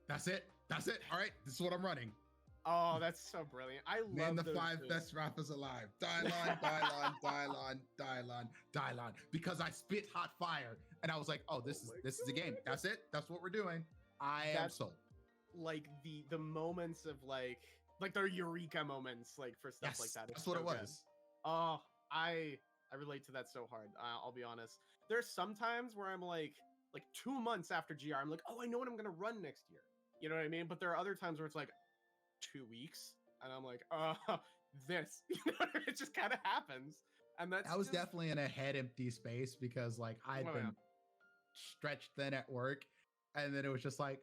That's it. All right, this is what I'm running.
Oh, that's so brilliant. I love
Name the 5 best rappers alive. Dylon. Because I spit hot fire. And I was like, oh, this is a game. That's it. That's what we're doing. I am sold.
Like the moments of like their eureka moments, like for stuff like that.
That's what it was.
Oh, I relate to that so hard. I'll be honest. There's some times where I'm like 2 months after GR, I'm like, oh, I know what I'm gonna run next year. You know what I mean? But there are other times where it's like 2 weeks, and I'm like, this. It just kind of happens, and that
was definitely in a head empty space because like I'd been stretched thin at work, and then it was just like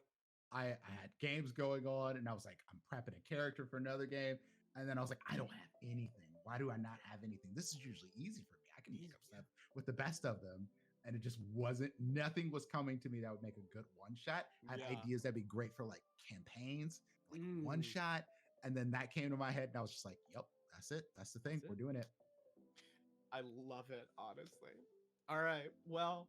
I had games going on, and I was like, I'm prepping a character for another game, and then I was like, I don't have anything. Why do I not have anything? This is usually easy for me. I can pick up stuff with the best of them. And it just wasn't, nothing was coming to me that would make a good one shot. I had ideas that'd be great for like campaigns, like one shot. And then that came to my head and I was just like, yep, that's it. That's the thing. We're doing it.
I love it, honestly. All right. Well,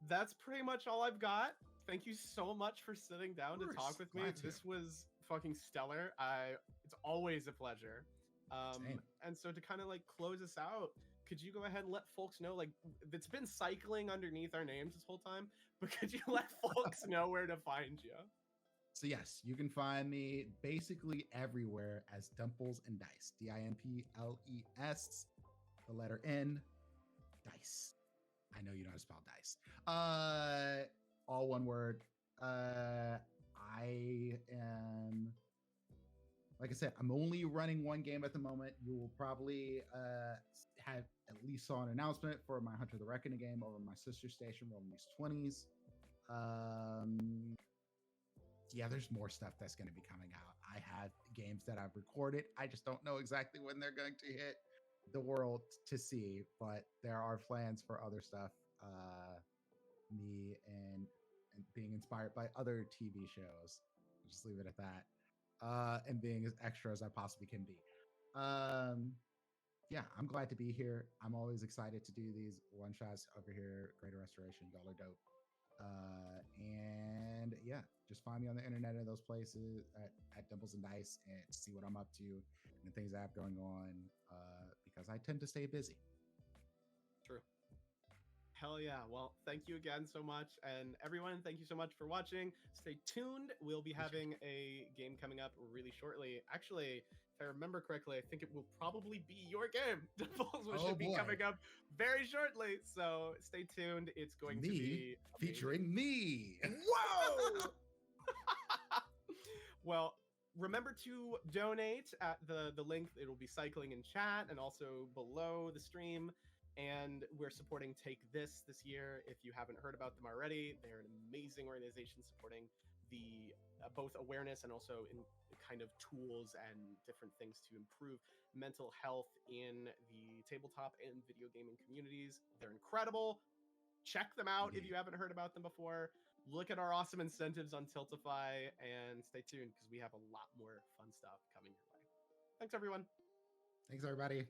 that's pretty much all I've got. Thank you so much for sitting down to talk with me. This was fucking stellar. It's always a pleasure. And so to kind of like close us out, could you go ahead and let folks know, like, it's been cycling underneath our names this whole time, but could you let folks know where to find you?
So yes, you can find me basically everywhere as DimplesNDice, DIMPLES, the letter N, dice. I know you know how to spell dice. All one word. I am, like I said, I'm only running one game at the moment. You will probably have at least saw an announcement for my Hunter the Reckoning game over my sister station, Rolling These 20s. Yeah, there's more stuff that's going to be coming out. I have games that I've recorded. I just don't know exactly when they're going to hit the world to see, but there are plans for other stuff. Me and being inspired by other TV shows. I'll just leave it at that. And being as extra as I possibly can be. Yeah, I'm glad to be here. I'm always excited to do these one shots over here. Greater Restoration, y'all are dope. And yeah, just find me on the internet in those places at DimplesNDice and see what I'm up to and the things I have going on, because I tend to stay busy.
True. Hell yeah. Well, thank you again so much. And everyone, thank you so much for watching. Stay tuned. We'll be having a game coming up really shortly. Actually, if I remember correctly, I think it will probably be your game, Dimples, which should be coming up very shortly. So stay tuned. It's going to be amazing.
Featuring me.
Whoa! Well, remember to donate at the link. It'll be cycling in chat and also below the stream. And we're supporting Take This year. If you haven't heard about them already, they're an amazing organization supporting the both awareness and also in kind of tools and different things to improve mental health in the tabletop and video gaming communities. They're incredible. Check them out if you haven't heard about them before. Look at our awesome incentives on Tiltify and stay tuned because we have a lot more fun stuff coming your way. Thanks, everyone.
Thanks, everybody.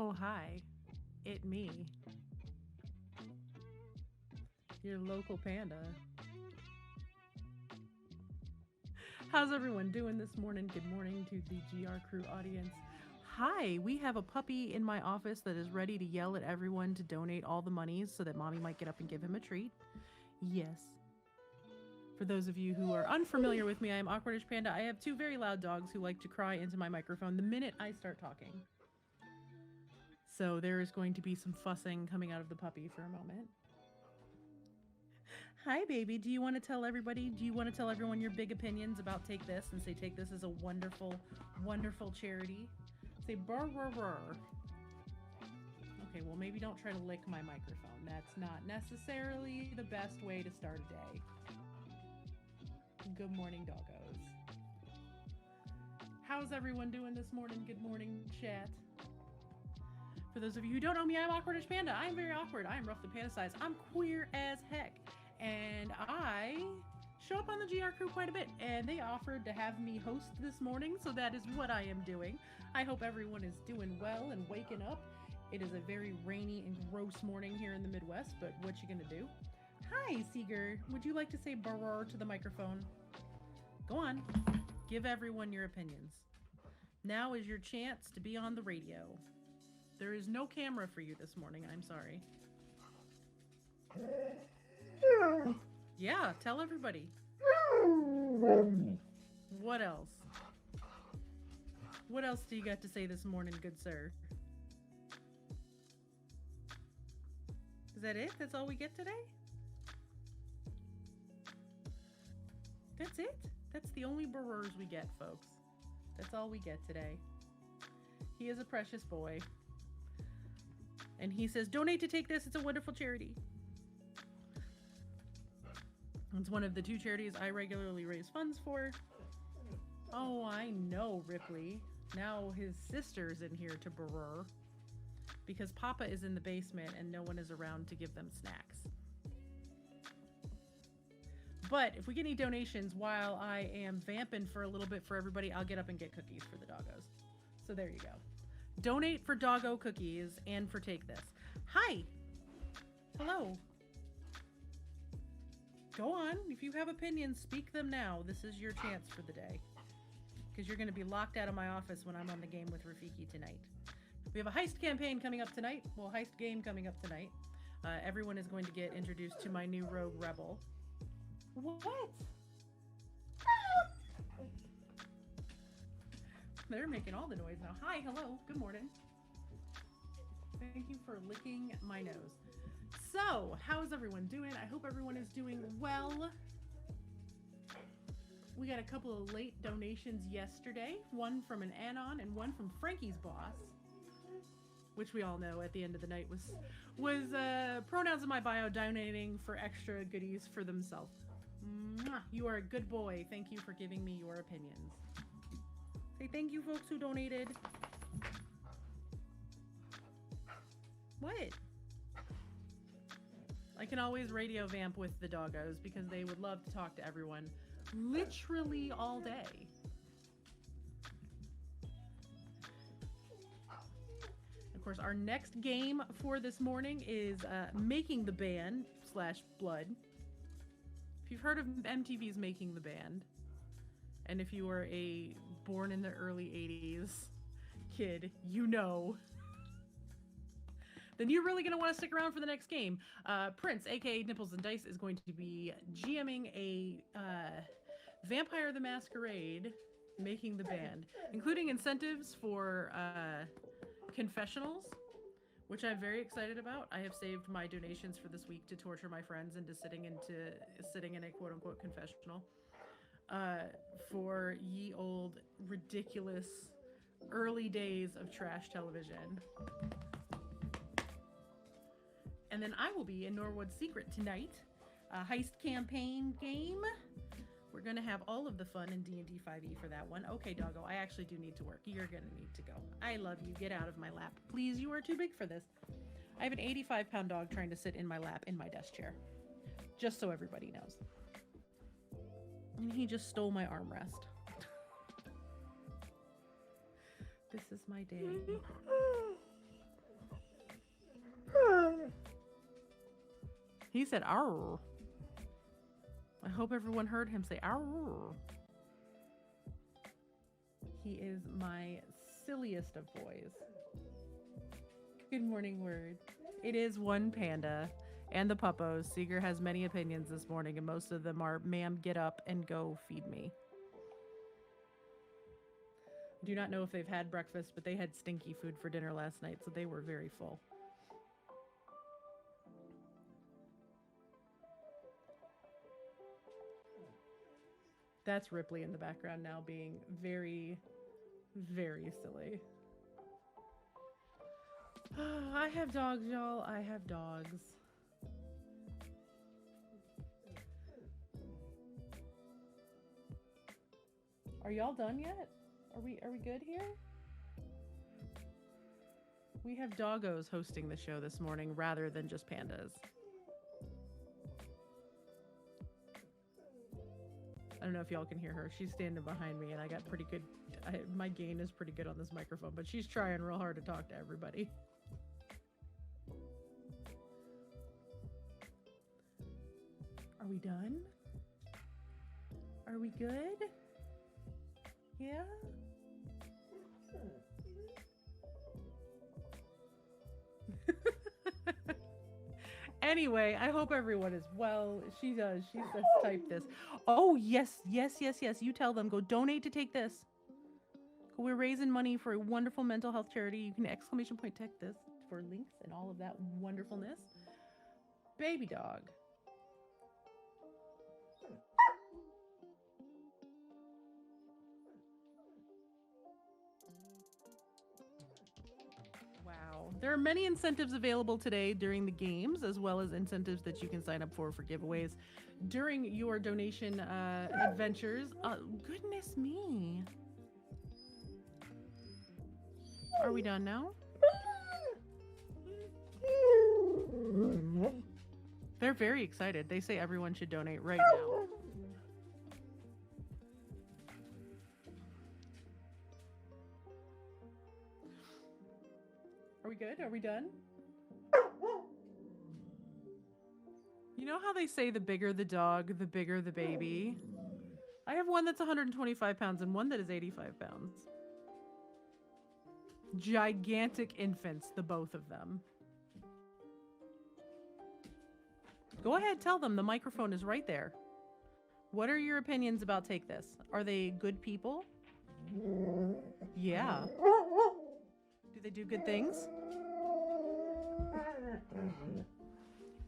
Oh, hi. It me. Your local panda. How's everyone doing this morning? Good morning to the GR Crew audience. Hi, we have a puppy in my office that is ready to yell at everyone to donate all the monies so that mommy might get up and give him a treat. Yes. For those of you who are unfamiliar with me, I am AwkwardishPanda. I have two very loud dogs who like to cry into my microphone the minute I start talking. So there is going to be some fussing coming out of the puppy for a moment. Hi, baby. Do you want to tell everybody, do you want to tell everyone your big opinions about Take This and say Take This is a wonderful, wonderful charity? Say burr, burr, burr. Okay, well, maybe don't try to lick my microphone. That's not necessarily the best way to start a day. Good morning, doggos. How's everyone doing this morning? Good morning, chat. For those of you who don't know me, I'm AwkwardishPanda. I'm very awkward. I'm roughly panda-sized. I'm queer as heck. And I show up on the GR Crew quite a bit. And they offered to have me host this morning, so that is what I am doing. I hope everyone is doing well and waking up. It is a very rainy and gross morning here in the Midwest, but what you gonna do? Hi, Seeger. Would you like to say brrr to the microphone? Go on. Give everyone your opinions. Now is your chance to be on the radio. There is no camera for you this morning. I'm sorry. Yeah, tell everybody. What else? What else do you got to say this morning, good sir? Is that it? That's all we get today? That's it? That's the only brrrs we get, folks. That's all we get today. He is a precious boy. And he says, donate to Take This. It's a wonderful charity. It's one of the two charities I regularly raise funds for. Oh, I know, Ripley. Now his sister's in here to brrr. Because Papa is in the basement and no one is around to give them snacks. But if we get any donations while I am vamping for a little bit for everybody, I'll get up and get cookies for the doggos. So there you go. Donate for doggo cookies and for Take This. Hi. Hello. Go on. If you have opinions, speak them now. This is your chance for the day. Because you're going to be locked out of my office when I'm on the game with Rafiki tonight. We have a heist campaign coming up tonight. Well, heist game coming up tonight. Everyone is going to get introduced to my new rogue rebel. What? They're making all the noise now. Hi, hello, good morning. Thank you for licking my nose. So, how's everyone doing? I hope everyone is doing well. We got a couple of late donations yesterday. One from an Anon and one from Frankie's boss. Which we all know at the end of the night was pronouns in my bio donating for extra goodies for themselves. Mwah, you are a good boy. Thank you for giving me your opinions. Say thank you, folks who donated. What? I can always radio vamp with the doggos because they would love to talk to everyone literally all day. Of course, our next game for this morning is Making the Band / Blood. If you've heard of MTV's Making the Band, and if you are a born in the early 80s kid, you know, then you're really going to want to stick around for the next game. Prince, aka DimplesNDice, is going to be GMing a Vampire the Masquerade Making the Band, including incentives for confessionals, which I'm very excited about. I have saved my donations for this week to torture my friends into sitting in a quote-unquote confessional for ye old ridiculous early days of trash television. And then I will be in Norwood's Secret tonight, a heist campaign game. We're going to have all of the fun in D&D 5e for that one. Okay, doggo, I actually do need to work. You're going to need to go. I love you. Get out of my lap. Please, you are too big for this. I have an 85-pound dog trying to sit in my lap in my desk chair. Just so everybody knows. And he just stole my armrest. This is my day. He said, "Arr." I hope everyone heard him say, "Arr." He is my silliest of boys. Good morning, word. It is one panda and the puppos. Seeger has many opinions this morning, and most of them are, "Ma'am, get up and go feed me." I do not know if they've had breakfast, but they had stinky food for dinner last night, so they were very full. That's Ripley in the background now being very, very silly. I have dogs, y'all. I have dogs. Are y'all done yet? Are we good here? We have doggos hosting the show this morning rather than just pandas. I don't know if y'all can hear her. She's standing behind me, and I got pretty good. My gain is pretty good on this microphone, but she's trying real hard to talk to everybody. Are we done? Are we good? Yeah? Anyway, I hope everyone is well. She does. She says type this. Oh, yes. You tell them. Go donate to take this. We're raising money for a wonderful mental health charity. You can ! Take this for links and all of that wonderfulness. Baby dog. Wow. There are many incentives available today during the games, as well as incentives that you can sign up for giveaways during your donation adventures. Goodness me. Are we done now? They're very excited. They say everyone should donate right now. Are we good? Are we done? You know how they say the bigger the dog, the bigger the baby? I have one that's 125 pounds and one that is 85 pounds. Gigantic infants, the both of them. Go ahead, tell them. The microphone is right there. What are your opinions about Take This? Are they good people? Yeah. Do they do good things?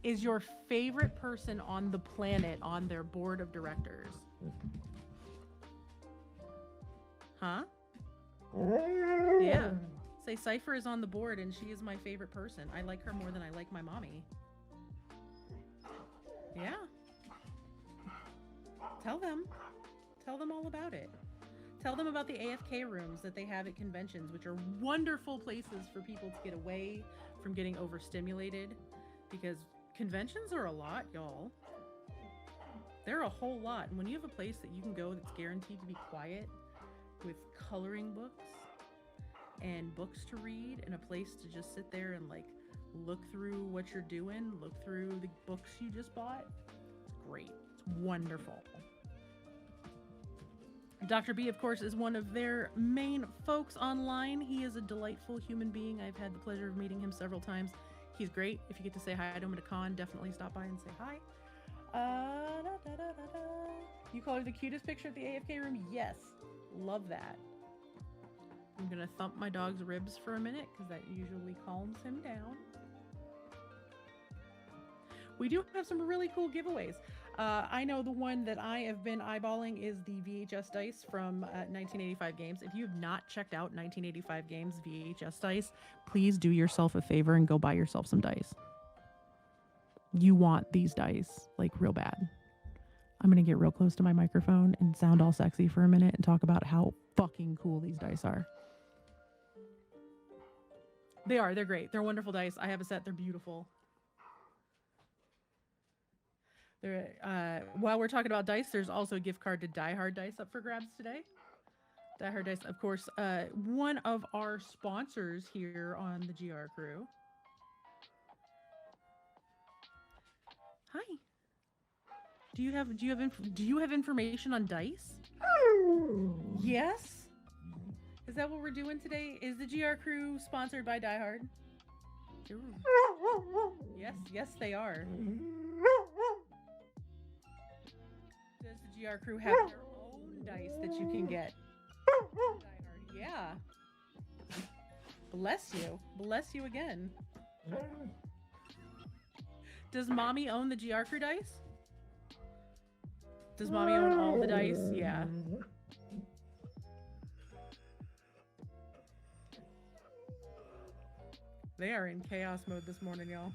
Is your favorite person on the planet on their board of directors? Huh? Yeah. Say Cypher is on the board and she is my favorite person. I like her more than I like my mommy. Yeah. Tell them. Tell them all about it. Tell them about the AFK rooms that they have at conventions, which are wonderful places for people to get away from getting overstimulated, because Conventions are a lot, y'all. They're a whole lot. And when you have a place that you can go that's guaranteed to be quiet with coloring books and books to read and a place to just sit there and like look through what you're doing, look through the books you just bought, it's great. It's wonderful. Dr. B, of course, is one of their main folks online. He is a delightful human being. I've had the pleasure of meeting him several times. He's great. If you get to say hi to him at a con, definitely stop by and say hi. You call her the cutest picture at the AFK room? Yes. Love that. I'm going to thump my dog's ribs for a minute because that usually calms him down. We do have some really cool giveaways. I know the one that I have been eyeballing is the VHS dice from 1985 games. If you have not checked out 1985 games VHS dice, please do yourself a favor and go buy yourself some dice. You want these dice, like, real bad. I'm going to get real close to my microphone and sound all sexy for a minute and talk about how fucking cool these dice are. They are. They're great. They're wonderful dice. I have a set. They're beautiful. While we're talking about dice, there's also a gift card to Die Hard Dice up for grabs today. Die Hard Dice, of course, one of our sponsors here on the GR crew. Hi. Do you have information on dice? Yes. Is that what we're doing today? Is the GR crew sponsored by Die Hard? Yes, they are. Does the GR crew have their own dice that you can get? Yeah. Bless you. Bless you again. Does mommy own the GR crew dice? Does mommy own all the dice? Yeah. They are in chaos mode this morning, y'all.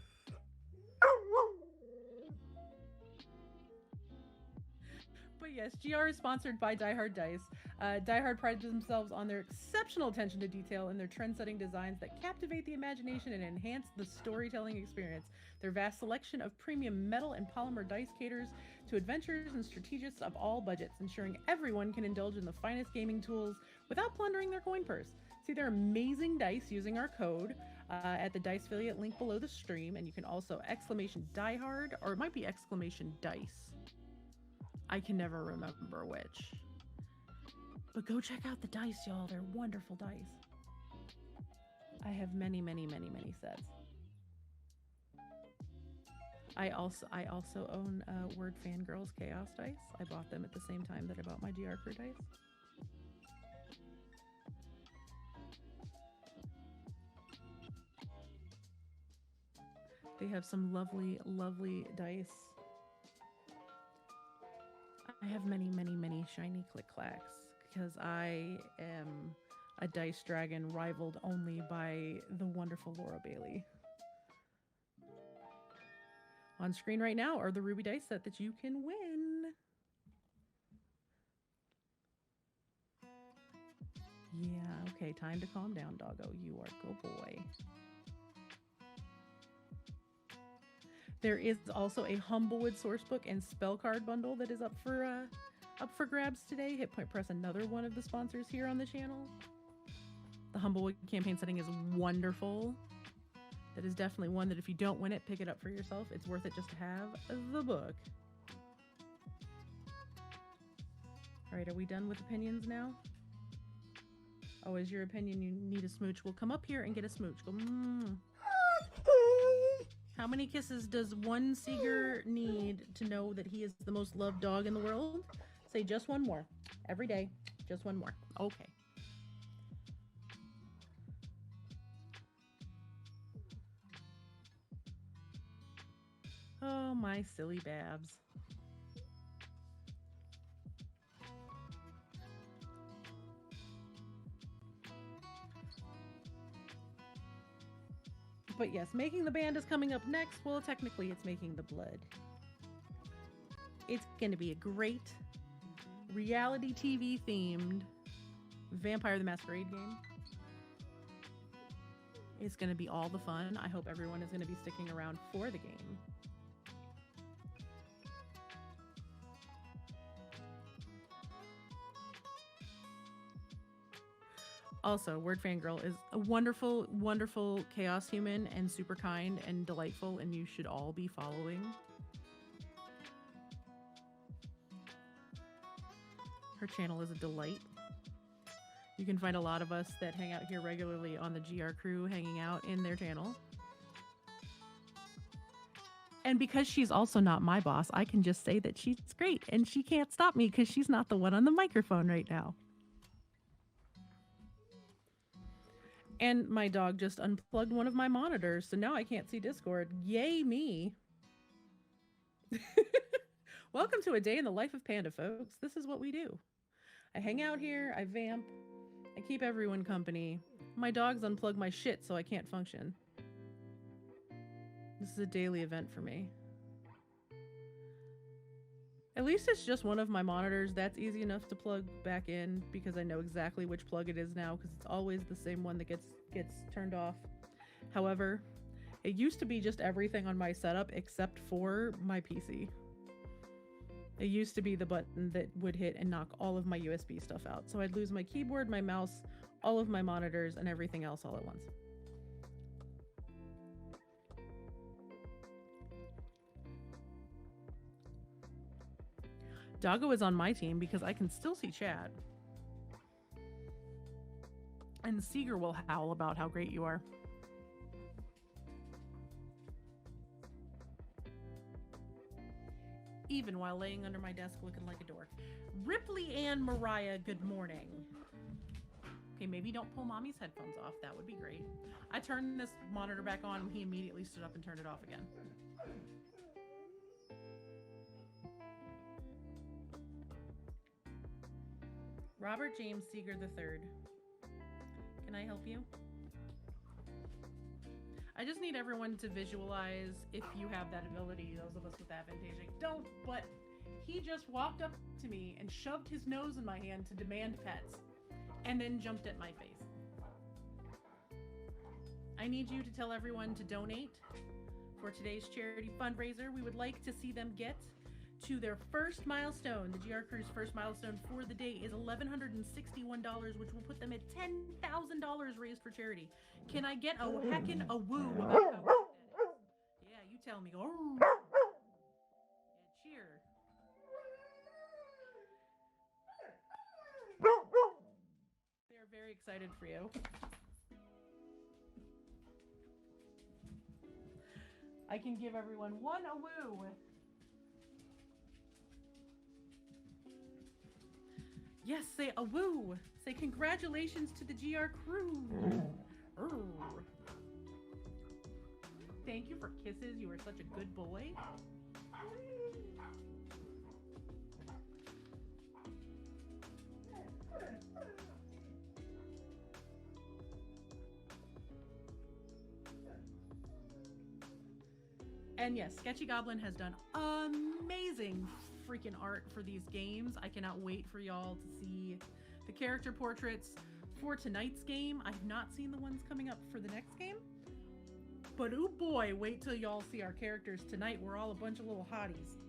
But yes, GR is sponsored by Die Hard Dice. Die Hard prides themselves on their exceptional attention to detail and their trend-setting designs that captivate the imagination and enhance the storytelling experience. Their vast selection of premium metal and polymer dice caters to adventurers and strategists of all budgets, ensuring everyone can indulge in the finest gaming tools without plundering their coin purse. See their amazing dice using our code at the Dice affiliate link below the stream, and you can also !diehard, or it might be !dice. I can never remember which. But go check out the dice, y'all. They're wonderful dice. I have many, many, many, many sets. I also own Word Fangirls Chaos Dice. I bought them at the same time that I bought my GR Crew dice. They have some lovely, lovely dice. I have many, many, many shiny click-clacks because I am a dice dragon rivaled only by the wonderful Laura Bailey. On screen right now are the Ruby dice set that you can win. Yeah, okay, time to calm down, doggo. You are a good boy. There is also a Humblewood sourcebook and spell card bundle that is up for grabs today. Hit Point Press, another one of the sponsors here on the channel. The Humblewood campaign setting is wonderful. That is definitely one that if you don't win it, pick it up for yourself. It's worth it just to have the book. All right, are we done with opinions now? Oh, is your opinion you need a smooch? We'll come up here and get a smooch. Go, How many kisses does one Seeger need to know that he is the most loved dog in the world? Say just one more. Every day, just one more. Okay. Oh, my silly Babs. But yes, Making the Band is coming up next. Well, technically, it's Making the Blood. It's going to be a great reality TV themed Vampire the Masquerade game. It's going to be all the fun. I hope everyone is going to be sticking around for the game. Also, Word Fangirl is a wonderful, wonderful chaos human and super kind and delightful, and you should all be following. Her channel is a delight. You can find a lot of us that hang out here regularly on the GR crew hanging out in their channel. And because she's also not my boss, I can just say that she's great and she can't stop me because she's not the one on the microphone right now. And my dog just unplugged one of my monitors, so now I can't see Discord. Yay me. Welcome to a day in the life of Panda, folks. This is what we do. I hang out here, I vamp, I keep everyone company. My dogs unplug my shit so I can't function. This is a daily event for me. At least it's just one of my monitors. That's easy enough to plug back in because I know exactly which plug it is now because it's always the same one that gets turned off. However, it used to be just everything on my setup except for my PC. It used to be the button that would hit and knock all of my USB stuff out. So I'd lose my keyboard, my mouse, all of my monitors, and everything else all at once. Doggo is on my team because I can still see chat. And Seeger will howl about how great you are. Even while laying under my desk looking like a dork. Ripley and Mariah, good morning. Okay, maybe don't pull mommy's headphones off. That would be great. I turned this monitor back on and he immediately stood up and turned it off again. Robert James Seeger III. Can I help you? I just need everyone to visualize, if you have that ability, those of us with aphantasia don't, but he just walked up to me and shoved his nose in my hand to demand pets, and then jumped at my face. I need you to tell everyone to donate for today's charity fundraiser. We would like to see them get to their first milestone. The GR Crew's first milestone for the day is $1,161, which will put them at $10,000 raised for charity. Can I get a heckin' a woo about how great that is? Yeah, you tell me. Oh. Yeah, cheer. They're very excited for you. I can give everyone one a woo. Yes, say a woo. Say congratulations to the GR Crew. Thank you for kisses. You are such a good boy. And yes, Sketchy Goblin has done amazing freaking art for these games. I cannot wait for y'all to see the character portraits for tonight's game. I've not seen the ones coming up for the next game. But oh boy, wait till y'all see our characters tonight. We're all a bunch of little hotties.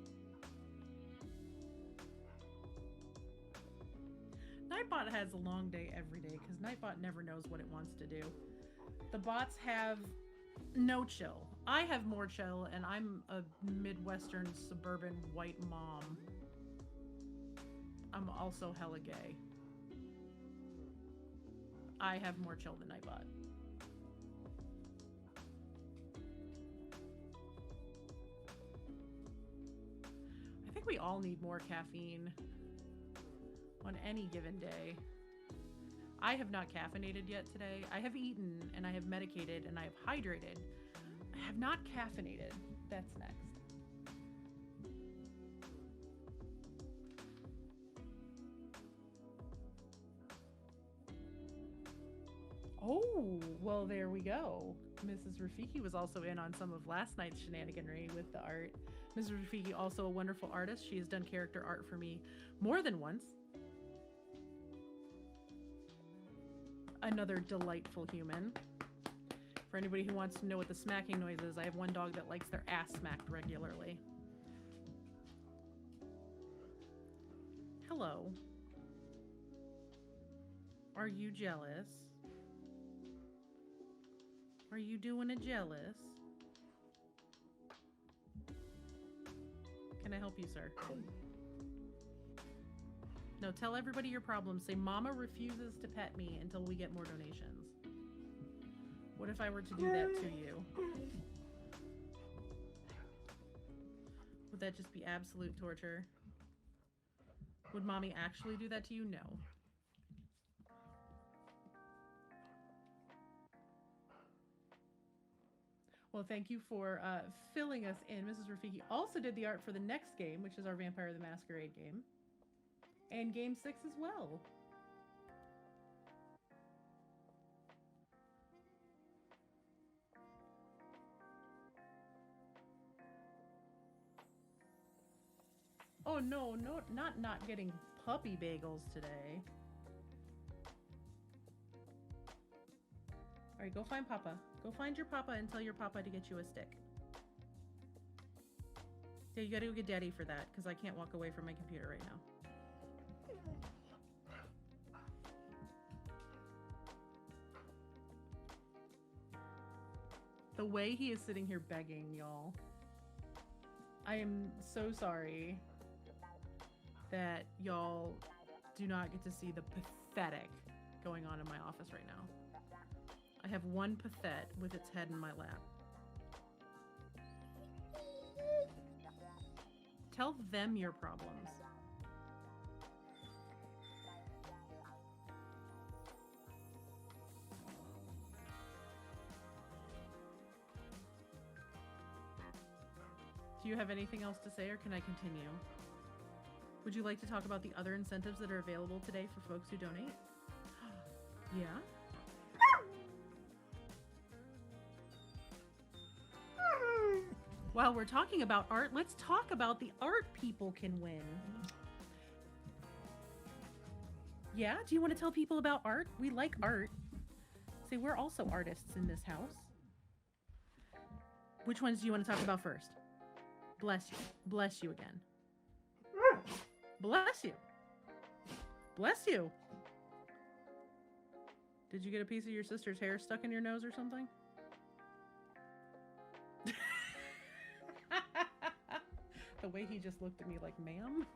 Nightbot has a long day every day because Nightbot never knows what it wants to do. The bots have no chill. I have more chill, and I'm a Midwestern suburban white mom. I'm also hella gay. I have more chill than Nightbot. I think we all need more caffeine on any given day. I have not caffeinated yet today. I have eaten, and I have medicated, and I have hydrated. I have not caffeinated. That's next. Oh, well, there we go. Mrs. Rafiki was also in on some of last night's shenaniganry with the art. Mrs. Rafiki, also a wonderful artist. She has done character art for me more than once. Another delightful human. For anybody who wants to know what the smacking noise is, I have one dog that likes their ass smacked regularly. Hello. Are you jealous? Are you doing a jealous? Can I help you, sir? No, tell everybody your problems. Say, Mama refuses to pet me until we get more donations. What if I were to do that to you? Would that just be absolute torture? Would Mommy actually do that to you? No. Well, thank you for filling us in. Mrs. Rafiki also did the art for the next game, which is our Vampire the Masquerade game. And Game 6 as well. Oh no, not getting puppy bagels today. Alright, go find Papa. Go find your Papa and tell your Papa to get you a stick. Yeah, you gotta go get Daddy for that, because I can't walk away from my computer right now. The way he is sitting here begging, y'all. I am so sorry that y'all do not get to see the pathetic going on in my office right now. I have one pathet with its head in my lap. Tell them your problems. Do you have anything else to say, or can I continue? Would you like to talk about the other incentives that are available today for folks who donate? Yeah? While we're talking about art, let's talk about the art people can win. Yeah? Do you want to tell people about art? We like art. See, we're also artists in this house. Which ones do you want to talk about first? Bless you. Bless you again. Bless you. Bless you. Did you get a piece of your sister's hair stuck in your nose or something? The way he just looked at me like, ma'am?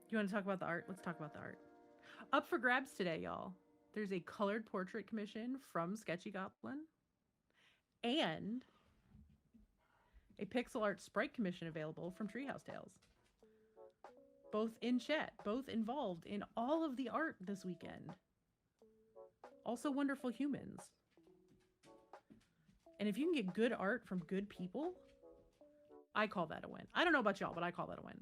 You want to talk about the art? Let's talk about the art. Up for grabs today, y'all. There's a colored portrait commission from Sketchy Goblin and a pixel art sprite commission available from Treehouse Tales. Both in chat, both involved in all of the art this weekend. Also wonderful humans. And if you can get good art from good people, I call that a win. I don't know about y'all, but I call that a win.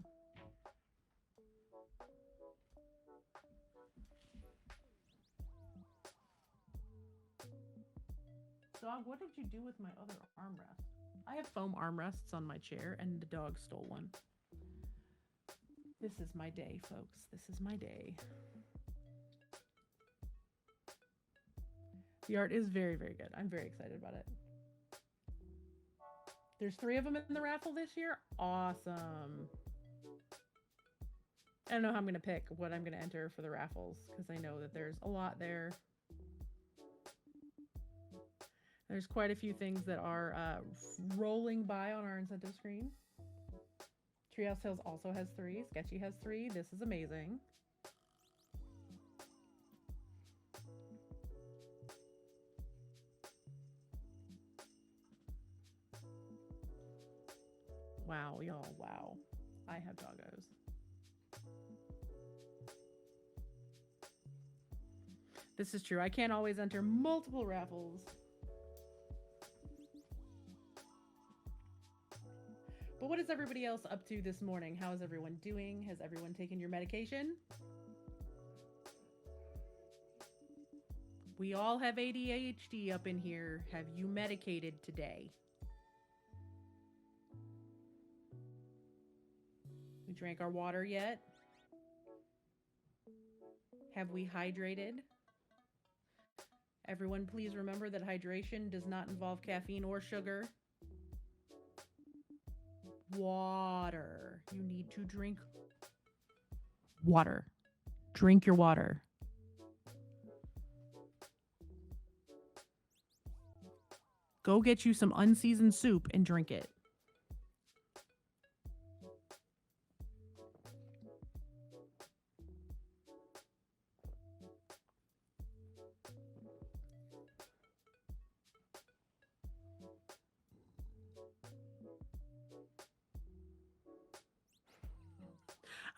Dog, what did you do with my other armrest? I have foam armrests on my chair, and the dog stole one. This is my day, folks. This is my day. The art is very, very good. I'm very excited about it. There's 3 of them in the raffle this year. Awesome. I don't know how I'm going to pick what I'm going to enter for the raffles, because I know that there's a lot there. There's quite a few things that are rolling by on our incentive screen. Treehouse Tales also has 3. Sketchy has 3. This is amazing. Wow, y'all, wow. I have doggos. This is true. I can't always enter multiple raffles. But what is everybody else up to this morning? How is everyone doing? Has everyone taken your medication? We all have ADHD up in here. Have you medicated today? We drank our water yet? Have we hydrated? Everyone, please remember that hydration does not involve caffeine or sugar. Water. You need to drink Water. Drink your water. Go get you some unseasoned soup and drink it.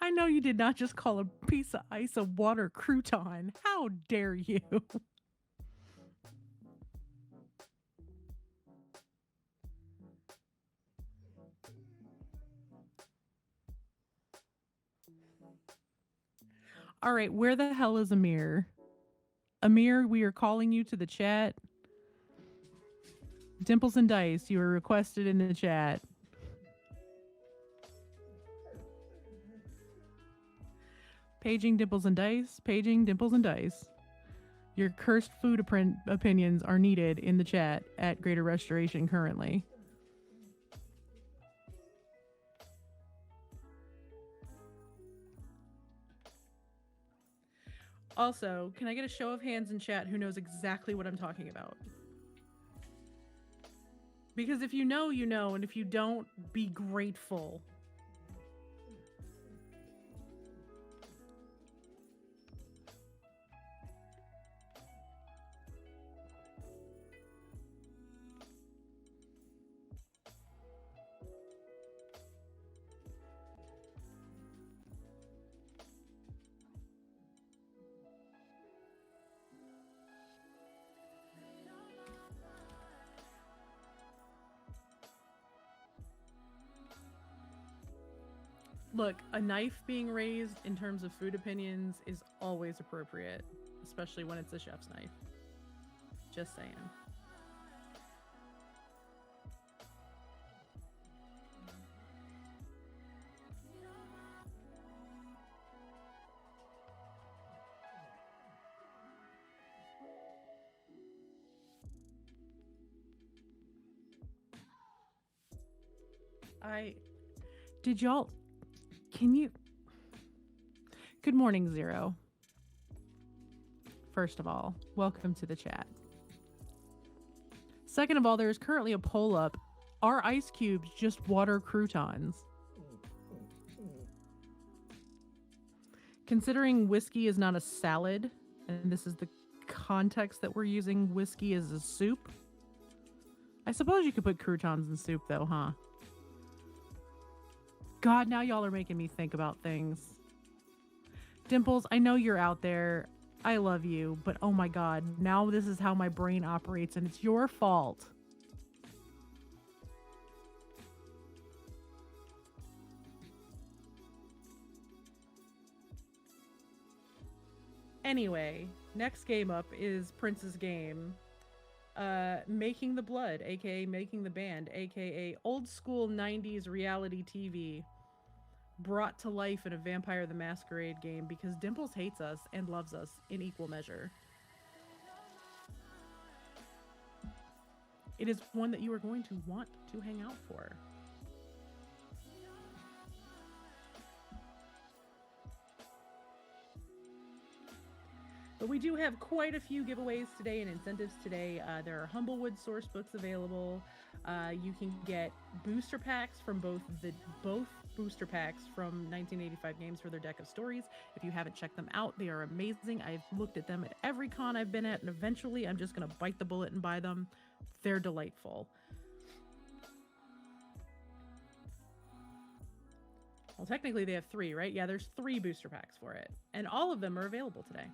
I know you did not just call a piece of ice a water crouton. How dare you? All right, where the hell is Amir? Amir, we are calling you to the chat. Dimples and Dice, you were requested in the chat. Paging Dimples and Dice. Paging Dimples and Dice. Your cursed food opinions are needed in the chat at Greater Restoration currently. Also, can I get a show of hands in chat who knows exactly what I'm talking about? Because if you know, you know, and if you don't, be grateful. Look, a knife being raised in terms of food opinions is always appropriate, especially when it's a chef's knife. Just saying. Did y'all... Can you... Good morning, Zero. First of all, welcome to the chat. Second of all, there is currently a poll up. Are ice cubes just water croutons? Considering whiskey is not a salad, and this is the context that we're using whiskey as a soup, I suppose you could put croutons in soup though, huh? God, now y'all are making me think about things. Dimples, I know you're out there. I love you, but oh my God, now this is how my brain operates and it's your fault. Anyway, next game up is Prince's game. Making the Blood, aka Making the Band, aka old school 90s reality TV brought to life in a Vampire the Masquerade game because Dimples hates us and loves us in equal measure. It is one that you are going to want to hang out for. But we do have quite a few giveaways today and incentives today. There are Humblewood source books available. You can get booster packs from both booster packs from 1985 games for their deck of stories. If you haven't checked them out, they are amazing. I've looked at them at every con I've been at, and eventually I'm just going to bite the bullet and buy them. They're delightful. Well, technically they have 3, right? Yeah, there's 3 booster packs for it, and all of them are available today.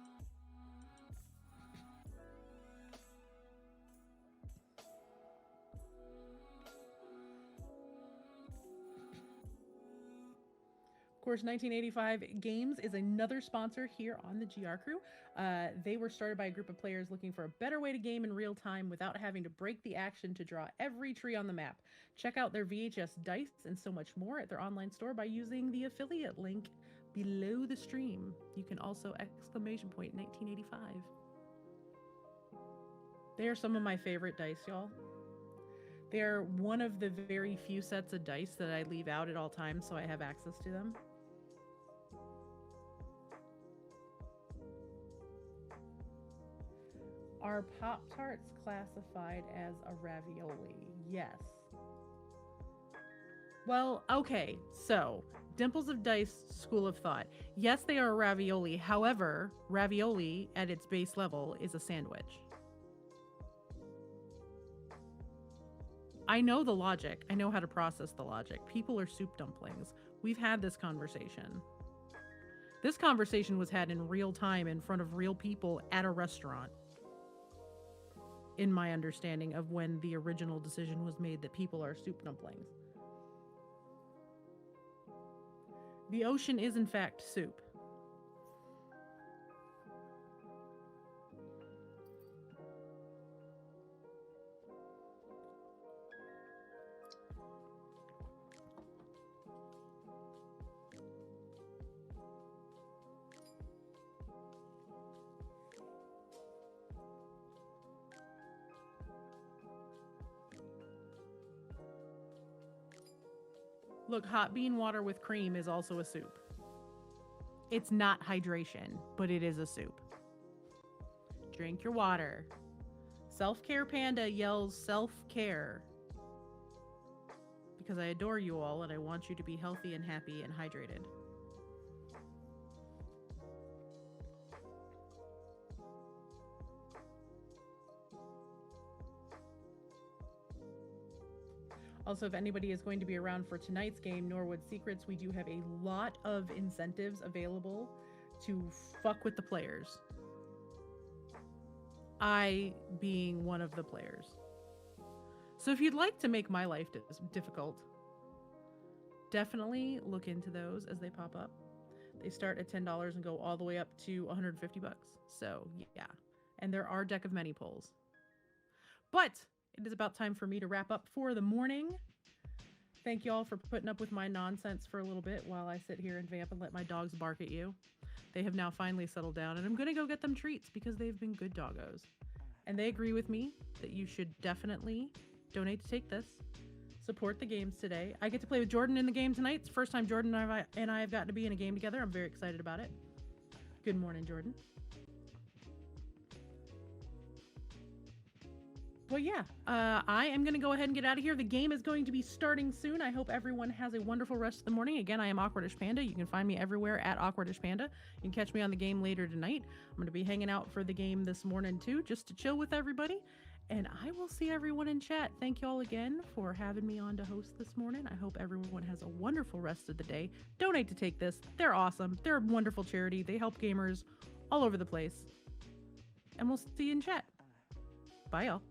Of course, 1985 Games is another sponsor here on the GR Crew. They were started by a group of players looking for a better way to game in real time without having to break the action to draw every tree on the map. Check out their VHS dice and so much more at their online store by using the affiliate link below the stream. You can also exclamation point 1985. They are some of my favorite dice, y'all. They're one of the very few sets of dice that I leave out at all times so I have access to them. Are Pop Tarts classified as a ravioli? Yes. Well, okay, so Dimples of Dice school of thought. Yes, they are a ravioli. However, ravioli at its base level is a sandwich. I know the logic. I know how to process the logic. People are soup dumplings. We've had this conversation. This conversation was had in real time in front of real people at a restaurant. In my understanding of when the original decision was made that people are soup dumplings. The ocean is in fact soup. Look, hot bean water with cream is also a soup. It's not hydration, but it is a soup. Drink your water. Self-Care Panda yells self-care. Because I adore you all and I want you to be healthy and happy and hydrated. Also, if anybody is going to be around for tonight's game, Norwood Secrets, we do have a lot of incentives available to fuck with the players. I being one of the players. So if you'd like to make my life difficult, definitely look into those as they pop up. They start at $10 and go all the way up to $150. So yeah, and there are deck of many polls. But it is about time for me to wrap up for the morning. Thank you all for putting up with my nonsense for a little bit while I sit here and vamp and let my dogs bark at you. They have now finally settled down, and I'm going to go get them treats because they've been good doggos. And they agree with me that you should definitely donate to Take This. Support the games today. I get to play with Jordan in the game tonight. It's the first time Jordan and I have gotten to be in a game together. I'm very excited about it. Good morning, Jordan. Well, yeah, I am going to go ahead and get out of here. The game is going to be starting soon. I hope everyone has a wonderful rest of the morning. Again, I am AwkwardishPanda. You can find me everywhere at AwkwardishPanda. You can catch me on the game later tonight. I'm going to be hanging out for the game this morning, too, just to chill with everybody. And I will see everyone in chat. Thank you all again for having me on to host this morning. I hope everyone has a wonderful rest of the day. Donate to Take This. They're awesome. They're a wonderful charity. They help gamers all over the place. And we'll see you in chat. Bye, y'all.